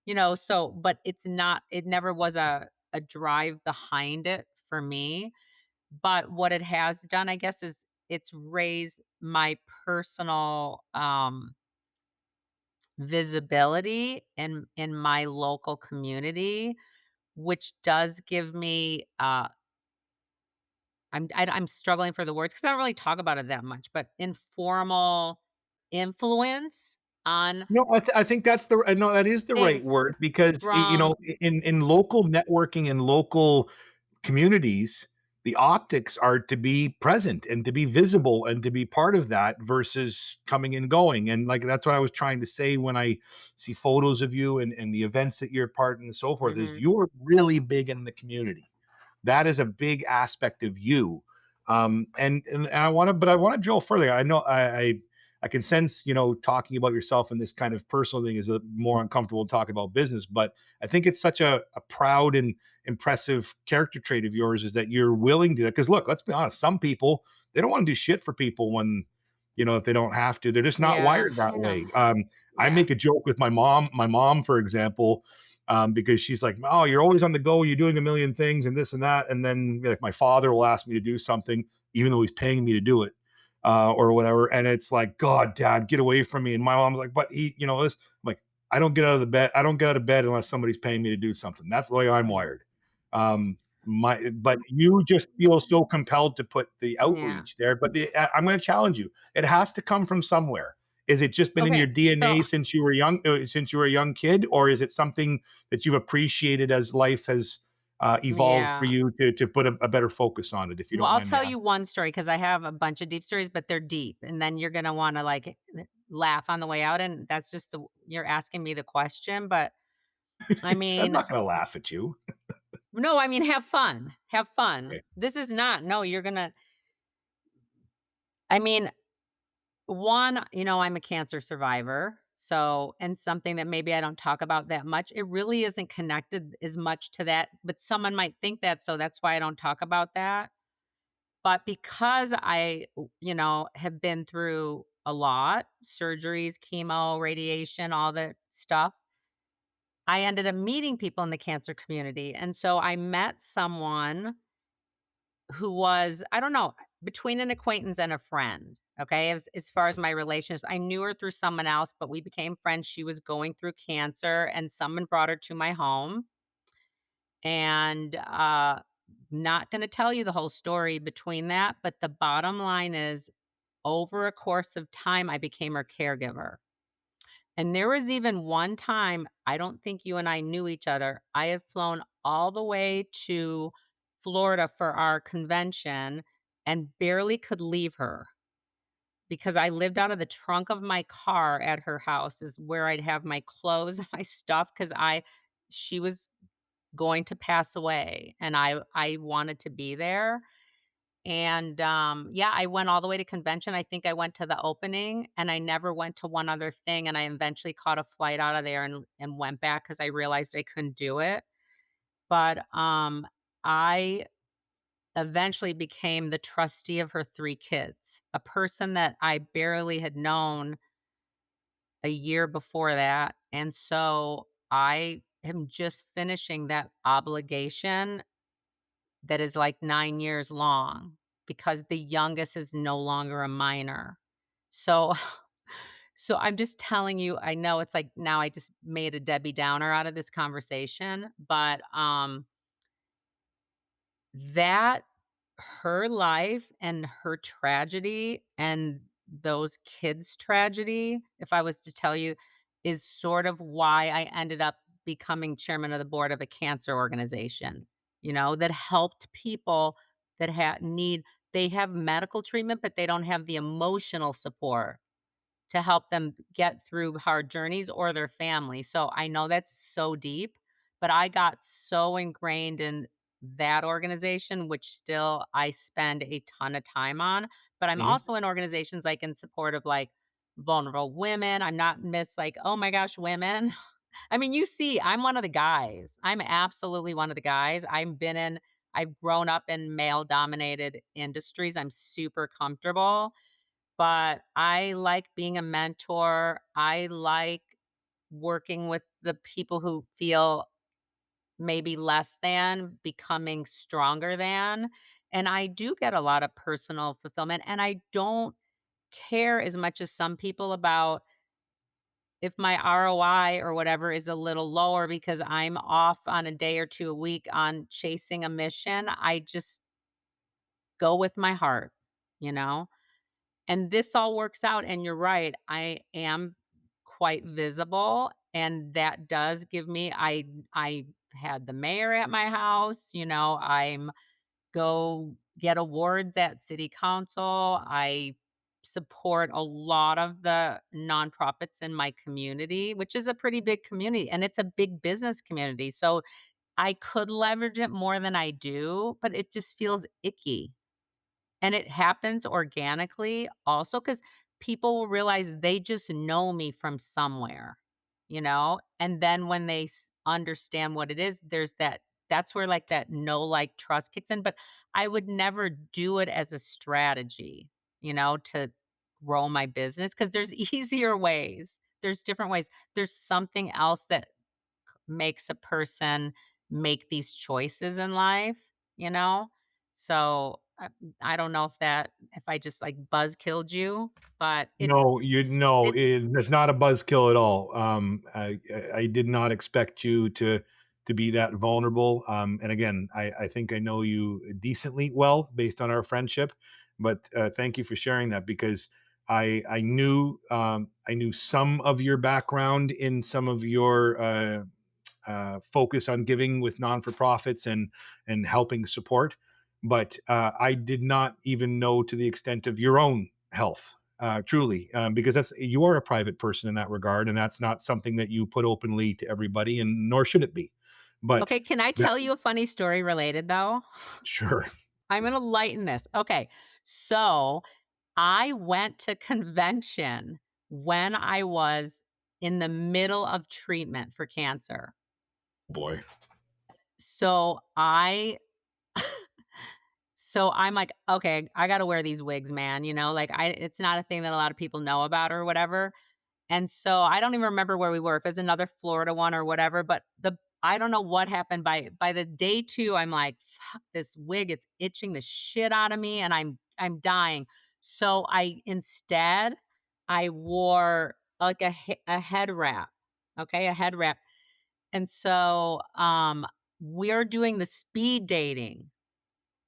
but it never was a drive behind it for me. But what it has done, I guess, is it's raised my personal visibility in my local community, which does give me I'm struggling for the words because I don't really talk about it that much, but informal influence on No, I think that's the no, that is the right things word, because, from in local networking and local communities, the optics are to be present and to be visible and to be part of that versus coming and going. And like that's what I was trying to say when I see photos of you and the events that you're part and so forth, is Mhm. you're really big in the community. That is a big aspect of you. And I want to drill further. I know I can sense, talking about yourself and this kind of personal thing is a more uncomfortable talking about business, but I think it's such a proud and impressive character trait of yours, is that you're willing to do that. Because look, let's be honest, some people, they don't want to do shit for people when, if they don't have to, they're just not Yeah, wired that I know. way. I Yeah. make a joke with my mom, for example, because she's like, "Oh, you're always on the go. You're doing a million things and this and that." And then like my father will ask me to do something, even though he's paying me to do it, or whatever. And it's like, God, Dad, get away from me. And my mom's like, "But this." I'm like, I don't get out of the bed. I don't get out of bed unless somebody's paying me to do something. That's the way I'm Mm. wired. But you just feel so compelled to put the Yeah. outreach there. But I'm going to challenge you. It has to come from somewhere. Is it just been in your Okay. So DNA since you were young, since you were a young kid, or is it something that you've appreciated as life has evolved for yeah. you to put a better focus on it? If you Well, don't I'll mind me tell you asking. one story because I have a bunch of deep stories, but they're deep, and then you're gonna wanna, like, laugh on the way out, and that's just you're asking me the question, but, I I'm mean not going to laugh at you. no, I mean, have fun, have fun. Okay. This is not no, you're gonna I mean, one, I'm a cancer survivor, so and something that maybe I don't talk about that much, it really isn't connected as much to that, but someone might think that, so that's why I don't talk about that. But because have been through a lot, surgeries, chemo, radiation, all that stuff, I ended up meeting people in the cancer community. And so I met someone who was, I don't know, between an acquaintance and a friend. Okay. As far as my relations, I knew her through someone else, but we became friends. She was going through cancer and someone brought her to my home. And not going to tell you the whole story between that, but the bottom line is over a course of time, I became her caregiver. And there was even one time, I don't think you and I knew each other. I had flown all the way to Florida for our convention and barely could leave her because I lived out of the trunk of my car at her house is where I'd have my clothes and my stuff because she was going to pass away and I wanted to be there. And yeah, I went all the way to convention. I think I went to the opening and I never went to one other thing. And I eventually caught a flight out of there and went back because I realized I couldn't do it. But I eventually became the trustee of her 3 kids, a person that I barely had known a year before that, and so I am just finishing that obligation that is, like, 9 years long because the youngest is no longer a minor. So so I'm just telling you, I know it's like now I just made a Debbie Downer out of this conversation, but, that her life and her tragedy and those kids' tragedy, if I was to tell you, is sort of why I ended up becoming chairman of the board of a cancer organization, that helped people that they have medical treatment, but they don't have the emotional support to help them get through hard journeys or their family. So I know that's so deep, but I got so ingrained in that organization, which still I spend a ton of time on. But I'm Mhm. also in organizations like in support of like vulnerable women. I'm not miss like, oh my gosh, women. I mean, you see, I'm one of the guys. I'm absolutely one of the guys. I've grown up in male dominated industries. I'm super comfortable, but I like being a mentor. I like working with the people who feel maybe less than, becoming stronger than. And I do get a lot of personal fulfillment. And I don't care as much as some people about if my ROI or whatever is a little lower because I'm off on a day or two a week on chasing a mission. I just go with my heart, you know? And this all works out, and you're right, I am quite visible, and that does give me I had the mayor at my house, I'm go get awards at city council. I support a lot of the nonprofits in my community, which is a pretty big community, and it's a big business community, so I could leverage it more than I do, but it just feels icky. And it happens organically also because people will realize they just know me from somewhere, And then when they understand what it is, that's where like that no like trust kicks in. But I would never do it as a strategy, to grow my business because there's easier ways. There's different ways. There's something else that makes a person make these choices in life, you know? So, I don't know if I just, like, buzz killed you, but No, it's it's not a buzzkill at all. I did not expect you to be that vulnerable. And again, I think I know you decently well based on our friendship, but thank you for sharing that because I knew some of your background in some of your focus on giving with non for profits and helping support, but I did not even know to the extent of your own health. Truly, because that's you are a private person in that regard, and that's not something that you put openly to everybody, and nor should it be. But okay, can I that tell you a funny story related, though? sure, I'm gonna lighten this. Okay, so I went to convention when I was in the middle of treatment for cancer. boy, So I'm like, "Okay, I gotta wear these wigs, man," like, it's not a thing that a lot of people know about or whatever, and so I don't even remember where we were, if it's another Florida one or whatever, but I don't know what happened by the day 2, I'm like, "Fuck this wig, it's itching the shit out of me, and I'm dying." So I wore, like, a head wrap, okay, a head wrap, and so, we're doing the speed dating.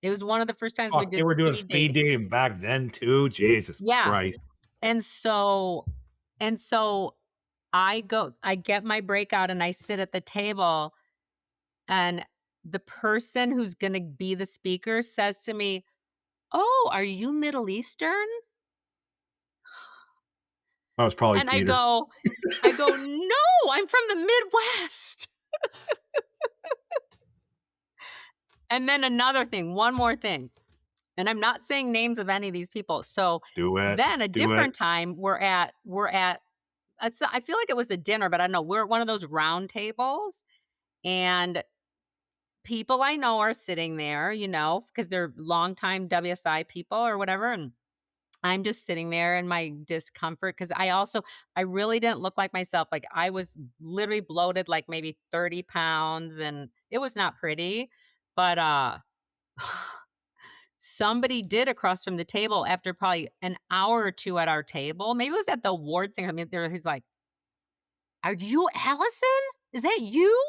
It was one of the first times we fuck, they did the were doing speed speed dating. dating back then too. Jesus Yeah, Christ, and so and so I get my breakout and I sit at the table, and the person who's gonna be the speaker says to me, "Oh, are you Middle Eastern?" I was probably And I Peter. go, "No, I'm from the Midwest." And then another thing, one more thing, and I'm not saying names of any of these people. So Do it. then a Do it. different time we're at I feel like it was a dinner, but I don't know. We're at one of those round tables, and people I know are sitting there, because they're longtime WSI people or whatever, and I'm just sitting there in my discomfort because I really didn't look like myself. Like I was literally bloated like maybe 30 pounds and it was not pretty. But somebody did across from the table after probably an hour or two at our table. Maybe it was at the awards thing. I mean, he's like, "Are you Allison? Is that you?"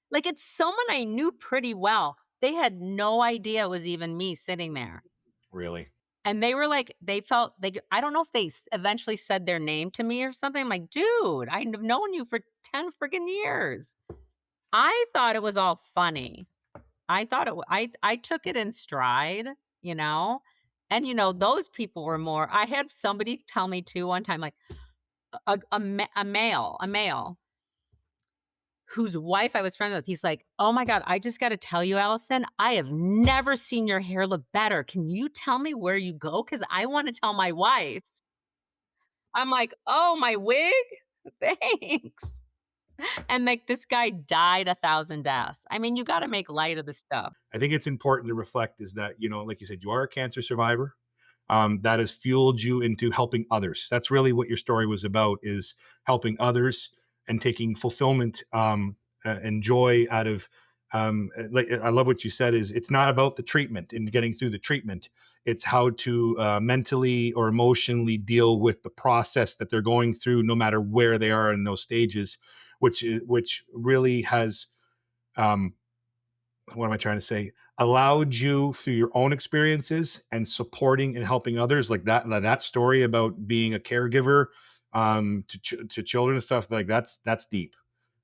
Like it's someone I knew pretty well. They had no idea it was even me sitting there. Really. And they were like, they felt I don't know if they eventually said their name to me or something. I'm like, dude, I've known you for 10 freaking years. I thought it was all funny. I took it in stride, you know? And, those people were more, I had somebody tell me too one time, like a male whose wife I was friends with, he's like, "Oh my god, I just gotta tell you, Allison, I have never seen your hair look better. Can you tell me where you go? Because I wanna tell my wife." I'm like, "Oh, my wig? Thanks." And, like, this guy died 1,000 deaths. I mean, you gotta make light of the stuff. I think it's important to reflect is that, like you said, you are a cancer survivor. That has fueled you into helping others. That's really what your story was about, is helping others and taking fulfillment and joy out of like I love what you said is it's not about the treatment and getting through the treatment. It's how to mentally or emotionally deal with the process that they're going through, no matter where they are in those stages, which really has um, what am I trying to say? Allowed you through your own experiences and supporting and helping others, like that story about being a caregiver to children and stuff like that's deep.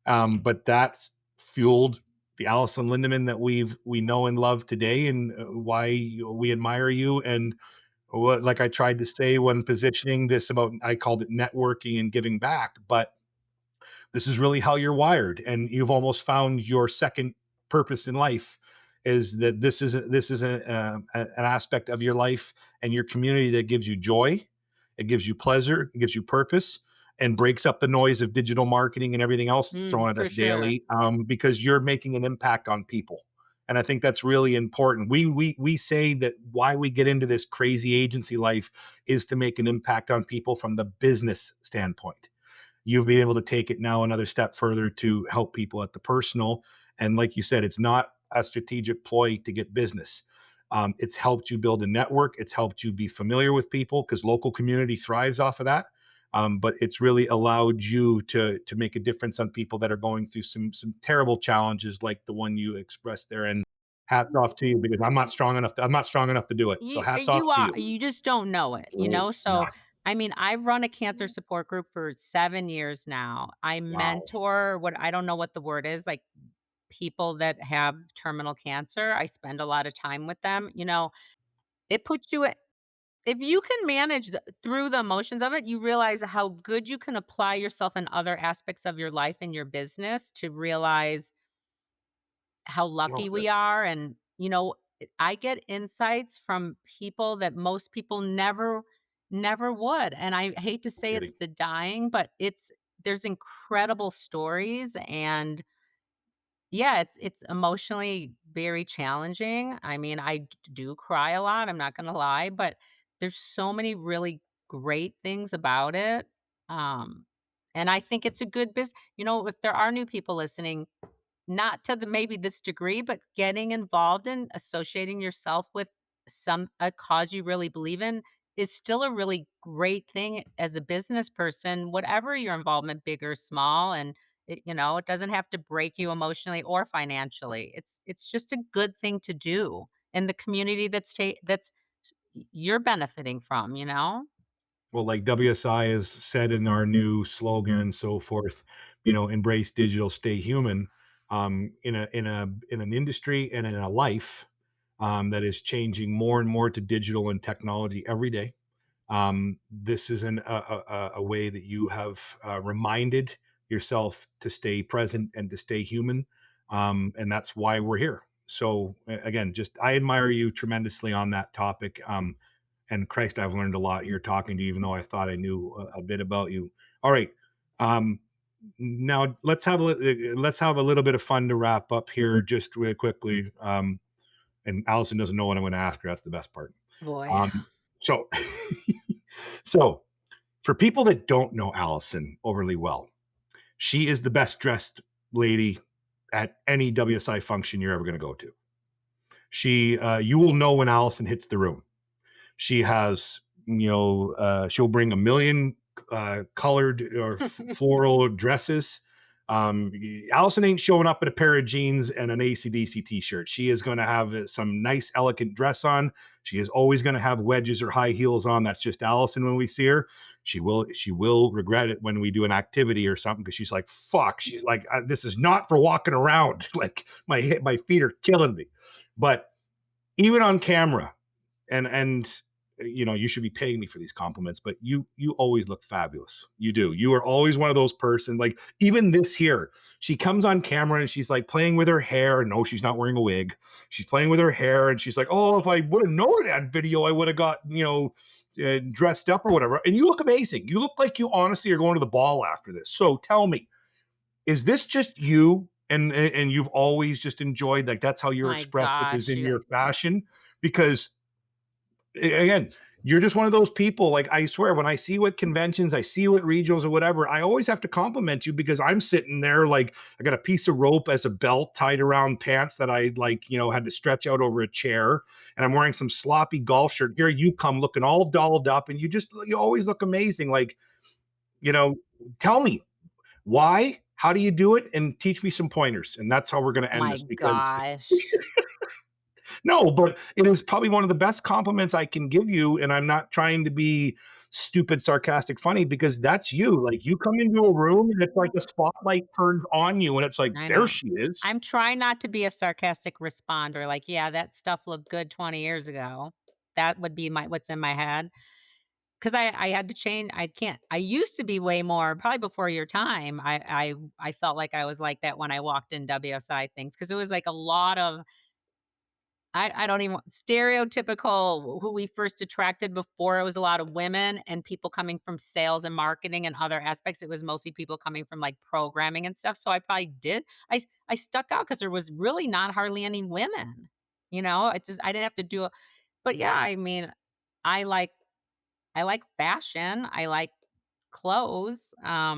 But that's fueled the Alison Lindemann that we know and love today, and why we admire you. And what, like I tried to say when positioning this about, I called it networking and giving back, but this is really how you're wired, and you've almost found your second purpose in life, is that an aspect of your life and your community that gives you joy, it gives you pleasure, it gives you purpose, and breaks up the noise of digital marketing and everything else that's thrown at For us sure. daily, because you're making an impact on people. And I think that's really important. We say that why we get into this crazy agency life is to make an impact on people from the business standpoint. You've been able to take it now another step further to help people at the personal. And like you said, it's not a strategic ploy to get business. It's helped you build a network. It's helped you be familiar with people because local community thrives off of that. But it's really allowed you to make a difference on people that are going through some terrible challenges like the one you expressed there. And hats off to you, because I'm not strong enough to do it. So hats off You to are, you. you just don't know it, So, Not I mean, I've run a cancer support group for 7 years now. I wow. mentor what I don't know what the word is, like, people that have terminal cancer. I spend a lot of time with them, it puts you at if you can manage through the emotions of it, you realize how good you can apply yourself in other aspects of your life and your business to realize how Well lucky said. we are. And, I get insights from people that most people never would. And I hate to say it's Kidding. the dying, but there's incredible stories. And yeah, it's emotionally very challenging. I mean, do cry a lot, I'm not gonna lie, but there's so many really great things about it. Um, and I think it's a good if there are new people listening, not to the maybe this degree, but getting involved in associating yourself with a cause you really believe in is still a really great thing as a business person, whatever your involvement, big or small. And it doesn't have to break you emotionally or financially. It's just a good thing to do in the community that's you're benefiting from. Well, like WSI has said in our new slogan and so forth, embrace digital, stay human. In an industry and in a life that is changing more and more to digital and technology every day. This is a way that you have reminded yourself to stay present and to stay human. And that's why we're here. So again, just I admire you tremendously on that topic. And Christ, I've learned a lot here talking to you, even though I thought I knew a bit about you. All right. Um, Now let's have a little bit of fun to wrap up here, just really quickly. And Allison doesn't know what I'm going to ask her. That's the best part. Boy. So, so for people that don't know Allison overly well, she is the best dressed lady at any WSI function you're ever going to go to. You will know when Allison hits the room. She has, she'll bring a million colored or floral dresses. Um, Allison ain't showing up in a pair of jeans and an ACDC t-shirt. She is going to have some nice, elegant dress on. She is always going to have wedges or high heels on. That's just Allison when we see her. She will regret it when we do an activity or something because she's like, fuck. She's like, this is not for walking around. Like my feet are killing me. But even on camera, and you should be paying me for these compliments, but you always look fabulous. You do. You are always one of those person, like even this here, she comes on camera and she's like playing with her hair. No, she's not wearing a wig. She's playing with her hair and she's like, oh, if I would have known that video, I would have got, dressed up or whatever. And you look amazing. You look like you honestly are going to the ball after this. So tell me, is this just you? And you've always just enjoyed, like, that's how you're My expressive is gosh. in your fashion? Because again, you're just one of those people. Like, I swear, when I see you at conventions, I see you at regionals or whatever, I always have to compliment you because I'm sitting there like I got a piece of rope as a belt tied around pants that I had to stretch out over a chair, and I'm wearing some sloppy golf shirt. Here you come looking all dolled up, and you always look amazing. Like, you know, tell me why, how do you do it, and teach me some pointers. And that's how we're going to end My this because gosh. no, but it is probably one of the best compliments I can give you. And I'm not trying to be stupid, sarcastic, funny, because that's you. Like, you come into a room and it's like the spotlight turns on you and it's like, I there know. she is. I'm trying not to be a sarcastic responder, like, "Yeah, that stuff looked good 20 years ago." That would be what's in my head. 'Cause I had to change. I can't. I used to be way more probably before your time. I felt like I was like that when I walked in WSI things because it was like a lot of I don't even stereotypical who we first attracted before it was a lot of women and people coming from sales and marketing and other aspects. It was mostly people coming from, like, programming and stuff, so I probably did. I stuck out because there was really not hardly any women, It's just I didn't have to do a but yeah, I mean, I like I like fashion, I like clothes, I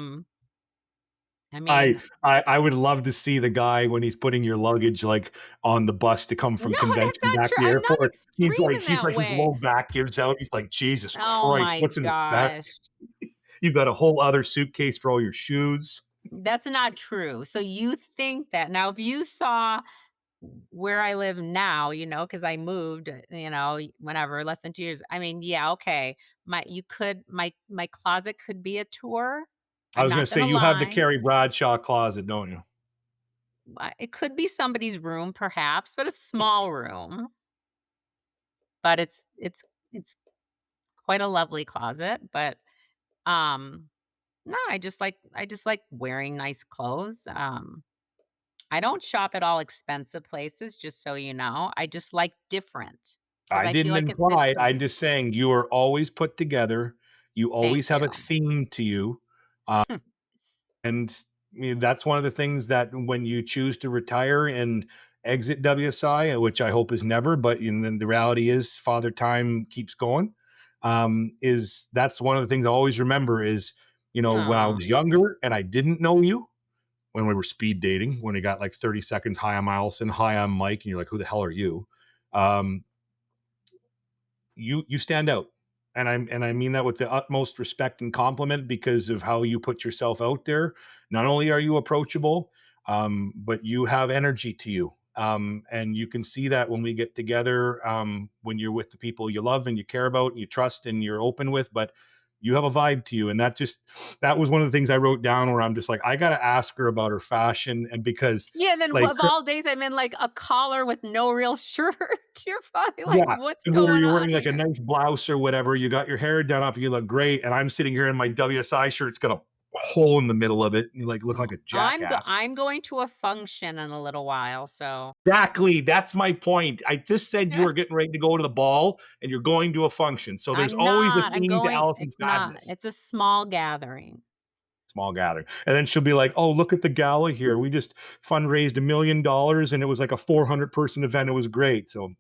I, mean I would love to see the guy when he's putting your luggage like on the bus to come no, from that's convention not back true. to the I'm not airport. He's extreme like, in he's that like his way. low back gives out. He's like, Jesus Oh Christ, my what's in that? gosh. You got a whole other suitcase for all your shoes. That's not true. So you think that now if you saw where I live now, because I moved, whenever, less than 2 years. I mean, yeah, okay. My closet could be a tour. I I'm was going to not say, gonna you have the lie. Carrie Bradshaw closet, don't you? It could be somebody's room, perhaps, but a small room. But it's quite a lovely closet. But no, I just like wearing nice clothes. I don't shop at all expensive places, just so you know. I just like different because I I feel didn't like it fits imply. me. I'm just saying you are always put together. You Thank always have you. a theme to you. And that's one of the things that when you choose to retire and exit WSI, which I hope is never, but then the reality is Father Time keeps going. Is that's one of the things I always remember is, when I Oh, was younger and I didn't know you, when we were speed dating, when we got like 30 seconds, hi, I'm Allison, hi, I'm Mike, and you're like, who the hell are you? Um, you stand out, and I mean that with the utmost respect and compliment because of how you put yourself out there. Not only are you approachable, but you have energy to you, and you can see that when we get together, when you're with the people you love and you care about and you trust and you're open with. But You have a vibe to you. And that was one of the things I wrote down where I'm just like, I got to ask her about her fashion. And because Yeah, and then like, of all days, I'm in, like, a collar with no real shirt. You're probably like, yeah, "What's and whether going you're on wearing like a here?" nice blouse or whatever, you got your hair done up, you look great. And I'm sitting here in my WSI shirt. It's got a hole in the middle of it. You like look like a jackass. I'm going to a function in a little while, so Exactly. That's my point. I just said you were getting ready to go to the ball and you're going to a function. So there's I'm always a not. I'm theme to going Allison's it's not. madness. It's a small gathering. Small gathering. And then she'll be like, "Oh, look at the gala here. We just fundraised $1 million and it was like a 400-person event. It was great." So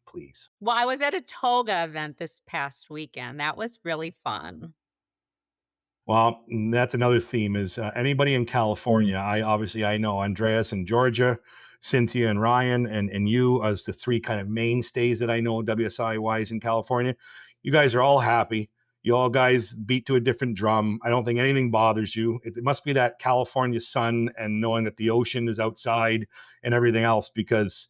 please. Well, I was at a toga event this past weekend. That was really fun. Well, that's another theme is anybody in California. I know Andreas and Georgia, Cynthia and Ryan, and you as the three kind of mainstays that I know WSI wise in California. You guys are all happy. You all guys beat to a different drum. I don't think anything bothers you. It must be that California sun and knowing that the ocean is outside and everything else. Because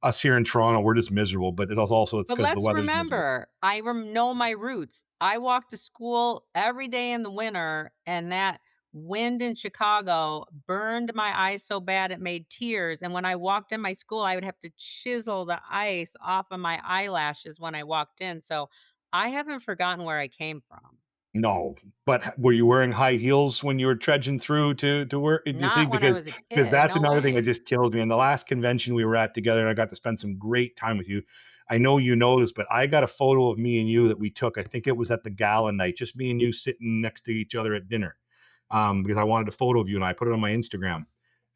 us here in Toronto, we're just miserable. But it's But because the let's weather's miserable. remember, know my roots. I walked to school every day in the winter, and that wind in Chicago burned my eyes so bad it made tears. And when I walked in my school, I would have to chisel the ice off of my eyelashes when I walked in. So I haven't forgotten where I came from. No, but were you wearing high heels when you were trudging through to work? Do you see? Not when I Because was a because kid. that's No another thing that way. just kills me. In the last convention we were at together, and I got to spend some great time with you. I know you know this, but I got a photo of me and you that we took. I think it was at the gala night, just me and you sitting next to each other at dinner. Because I wanted a photo of you, and I put it on my Instagram.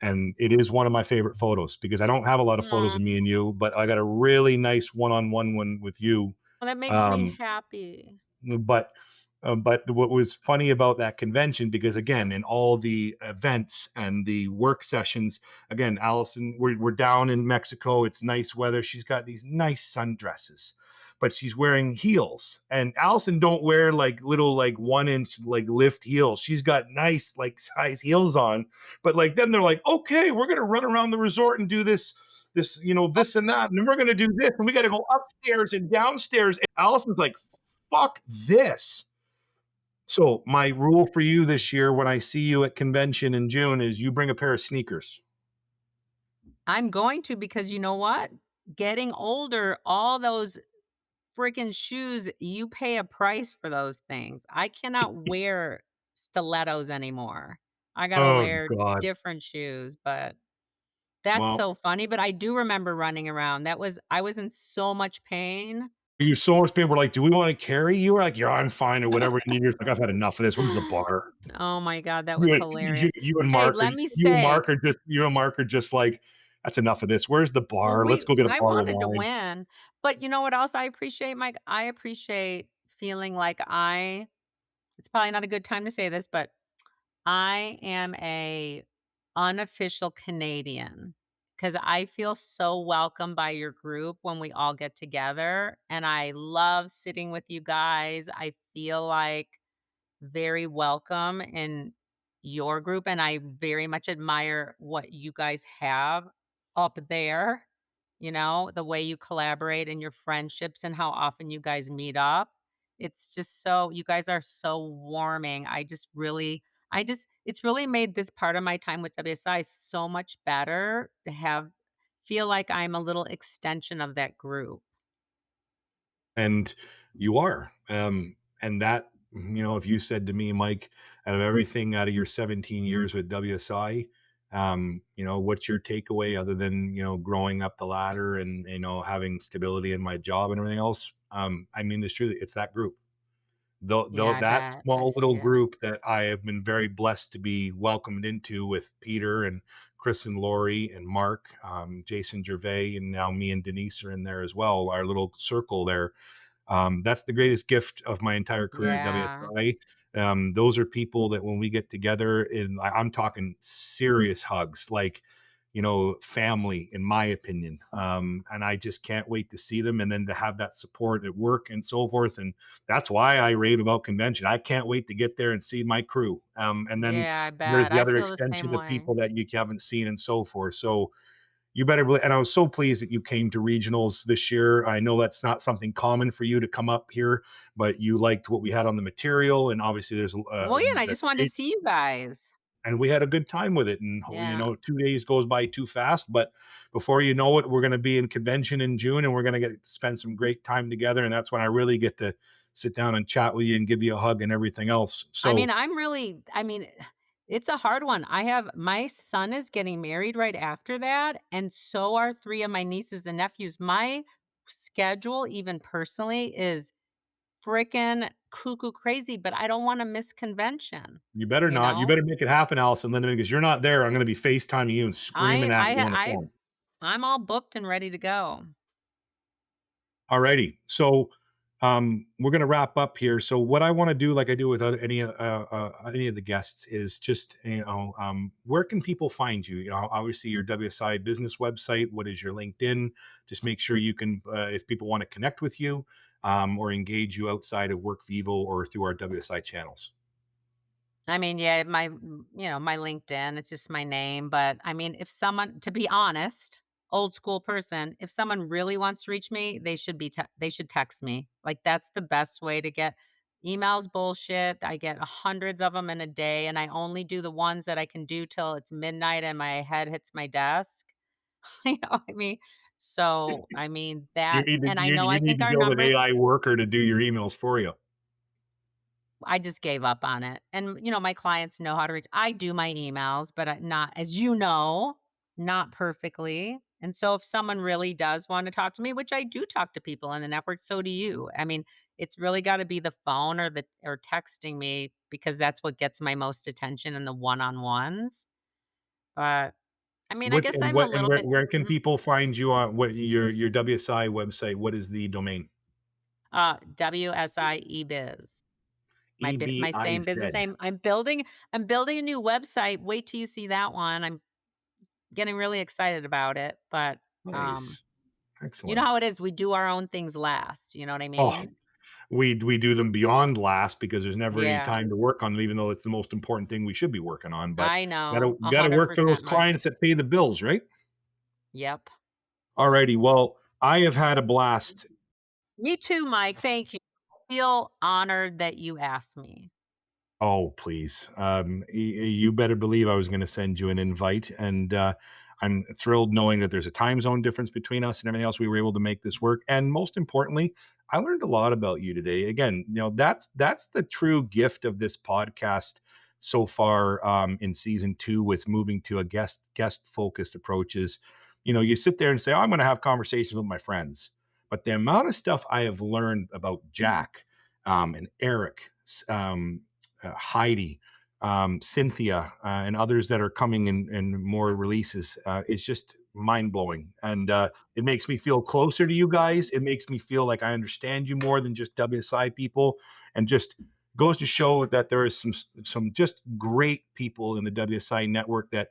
And it is one of my favorite photos because I don't have a lot of photos Aw. of me and you, but I got a really nice one-on-one one with you. Well, that makes me Um, happy. but but what was funny about that convention, because again, in all the events and the work sessions, again, Allison, we're down in Mexico. It's nice weather. She's got these nice sundresses, but she's wearing heels. And Allison don't wear like little like 1 inch like lift heels. She's got nice like size heels on. But like then they're like, okay, we're gonna run around the resort and do this, this and that, and then we're gonna do this, and we got to go upstairs and downstairs. And Allison's like, fuck this. So my rule for you this year when I see you at convention in June is you bring a pair of sneakers. I'm going to because you know what? Getting older, all those freaking shoes, you pay a price for those things. I cannot wear stilettos anymore. I gotta Oh wear God. different shoes, but that's Well, so funny, but I do remember running around. I was in so much pain. you so much people were like, "Do we want to carry you?" We're like, "Yeah, I'm fine," or whatever. And you're just like, "I've had enough of this. When's the bar?" Oh my god, that was hilarious. You and Hey, Mark are let me say, just like, "That's enough of this. Where's the bar? Let's go get a I bottle of wanted to wine." win, but you know what else I appreciate, Mike? I appreciate feeling like it's probably not a good time to say this, but I am a unofficial Canadian because I feel so welcome by your group when we all get together, and I love sitting with you guys. I feel like very welcome in your group, and I very much admire what you guys have up there, the way you collaborate and your friendships and how often you guys meet up. It's just so you guys are so warming. It's really made this part of my time with WSI so much better to have feel like I'm a little extension of that group. And you are. And that, if you said to me, Mike, out of everything out of your 17 years with WSI, what's your takeaway other than, growing up the ladder and, having stability in my job and everything else? I mean, this truly, it's that group. Though Yeah, I that bet. I small see little it. group that I have been very blessed to be welcomed into with Peter and Chris and Lori and Mark, Jason Gervais, and now me and Denise are in there as well. Our little circle there, that's the greatest gift of my entire career at Yeah. WSI. Those are people that when we get together, I'm talking serious hugs, like, family, in my opinion. And I just can't wait to see them and then to have that support at work and so forth. And that's why I rave about convention. I can't wait to get there and see my crew. And then Yeah, I there's bet. the I other feel the extension same of way. people that you haven't seen and so forth. So, You better believe, and I was so pleased that you came to regionals this year. I know that's not something common for you to come up here, but you liked what we had on the material, and obviously there's Well, yeah, and I the just wanted to see you guys. and we had a good time with it. And Yeah. 2 days goes by too fast, but before you know it, we're going to be in convention in June, and we're going to get to spend some great time together. And that's when I really get to sit down and chat with you and give you a hug and everything else. I mean, So it's a hard one. I have my son is getting married right after that, and so are 3 of my nieces and nephews. My schedule, even personally, is freaking cuckoo crazy, but I don't wanna miss convention, you better you not. You know? better make it happen, Allison Lindemann, because you're not there. I'm going to be FaceTiming you and screaming I at I you on the I phone. I'm all booked and ready to go. Alrighty. So we're going to wrap up here. So what I want to do, like I do with any of the guests, is just where can people find you? Obviously your WSI business website. What is your LinkedIn? Just make sure you can, if people want to connect with you or engage you outside of Work Vivo or through our WSI channels. I mean, yeah, my LinkedIn, it's just my name, but I mean, if someone to be honest, old school person, if someone really wants to reach me, they should text me. Like that's the best way to get emails bullshit. I get hundreds of them in a day and I only do the ones that I can do till it's midnight and my head hits my desk. You know what I mean? So, I mean, You that's need to and I you, know you I need think to our build an numbers AI worker to do your emails for you. I just gave up on it. And, my clients know how to reach I do my emails, but not as you know, not perfectly. And so if someone really does want to talk to me, which I do talk to people in the network, so do you. I mean, it's really got to be the phone or texting me because that's what gets my most attention in the one-on-ones. But I mean, I What's guess and I'm a what and little where, bit where can people find you on what your WSI website? What is the domain? WSI E-Biz. My same business EBIZ. name. I'm building a new website. Wait till you see that one. I'm getting really excited about it, but, um, Nice. you know Excellent. how it is, we do our own things last, you know what I Oh, mean? we do them beyond last because there's never any Yeah, time to work on them, even though it's the most important thing we should be working on. But I gotta know, gotta work for those 100%, Mike. clients that pay the bills, right? Yep. Alrighty. Well, I have had a blast. Me too, Mike, thank you. I feel honored that you asked me. Oh, please. You better believe I was going to send you an invite. And I'm thrilled knowing that there's a time zone difference between us and everything else. We were able to make this work. And most importantly, I learned a lot about you today. Again, that's the true gift of this podcast so far in season 2 with moving to a guest focused approaches. You sit there and say, oh, I'm going to have conversations with my friends. But the amount of stuff I have learned about Jack and Eric, Heidi, Cynthia, and others that are coming in more releases. It's just mind blowing, and it makes me feel closer to you guys. It makes me feel like I understand you more than just WSI people, and just goes to show that there is some just great people in the WSI network that.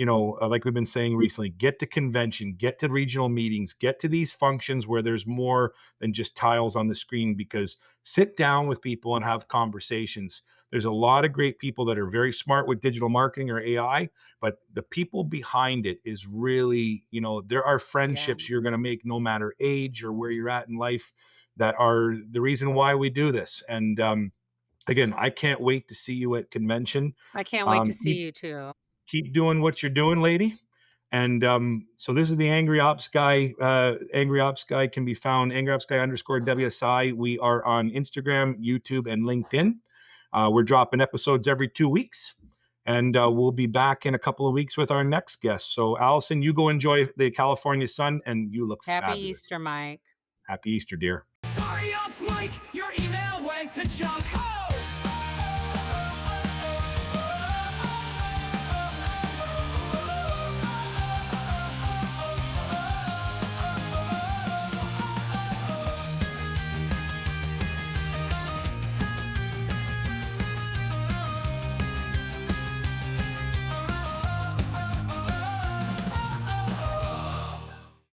Like we've been saying recently, get to convention, get to regional meetings, get to these functions where there's more than just tiles on the screen, because sit down with people and have conversations. There's a lot of great people that are very smart with digital marketing or AI, but the people behind it is really, there are Yeah. friendships you're going to make no matter age or where you're at in life that are the reason why we do this. And again, I can't wait to see you at convention. I can't wait to Um, see keep, you too. keep doing what you're doing, lady. And so this is the Angry Ops Guy. Angry Ops Guy can be found Angry Ops Guy _WSI. We are on Instagram, YouTube, and LinkedIn. We're dropping episodes every 2 weeks. And we'll be back in a couple of weeks with our next guest. So, Allison, you go enjoy the California sun, and you look Happy fabulous. Easter, Mike. Happy Easter, dear. Sorry, off Mike, your email went to junk.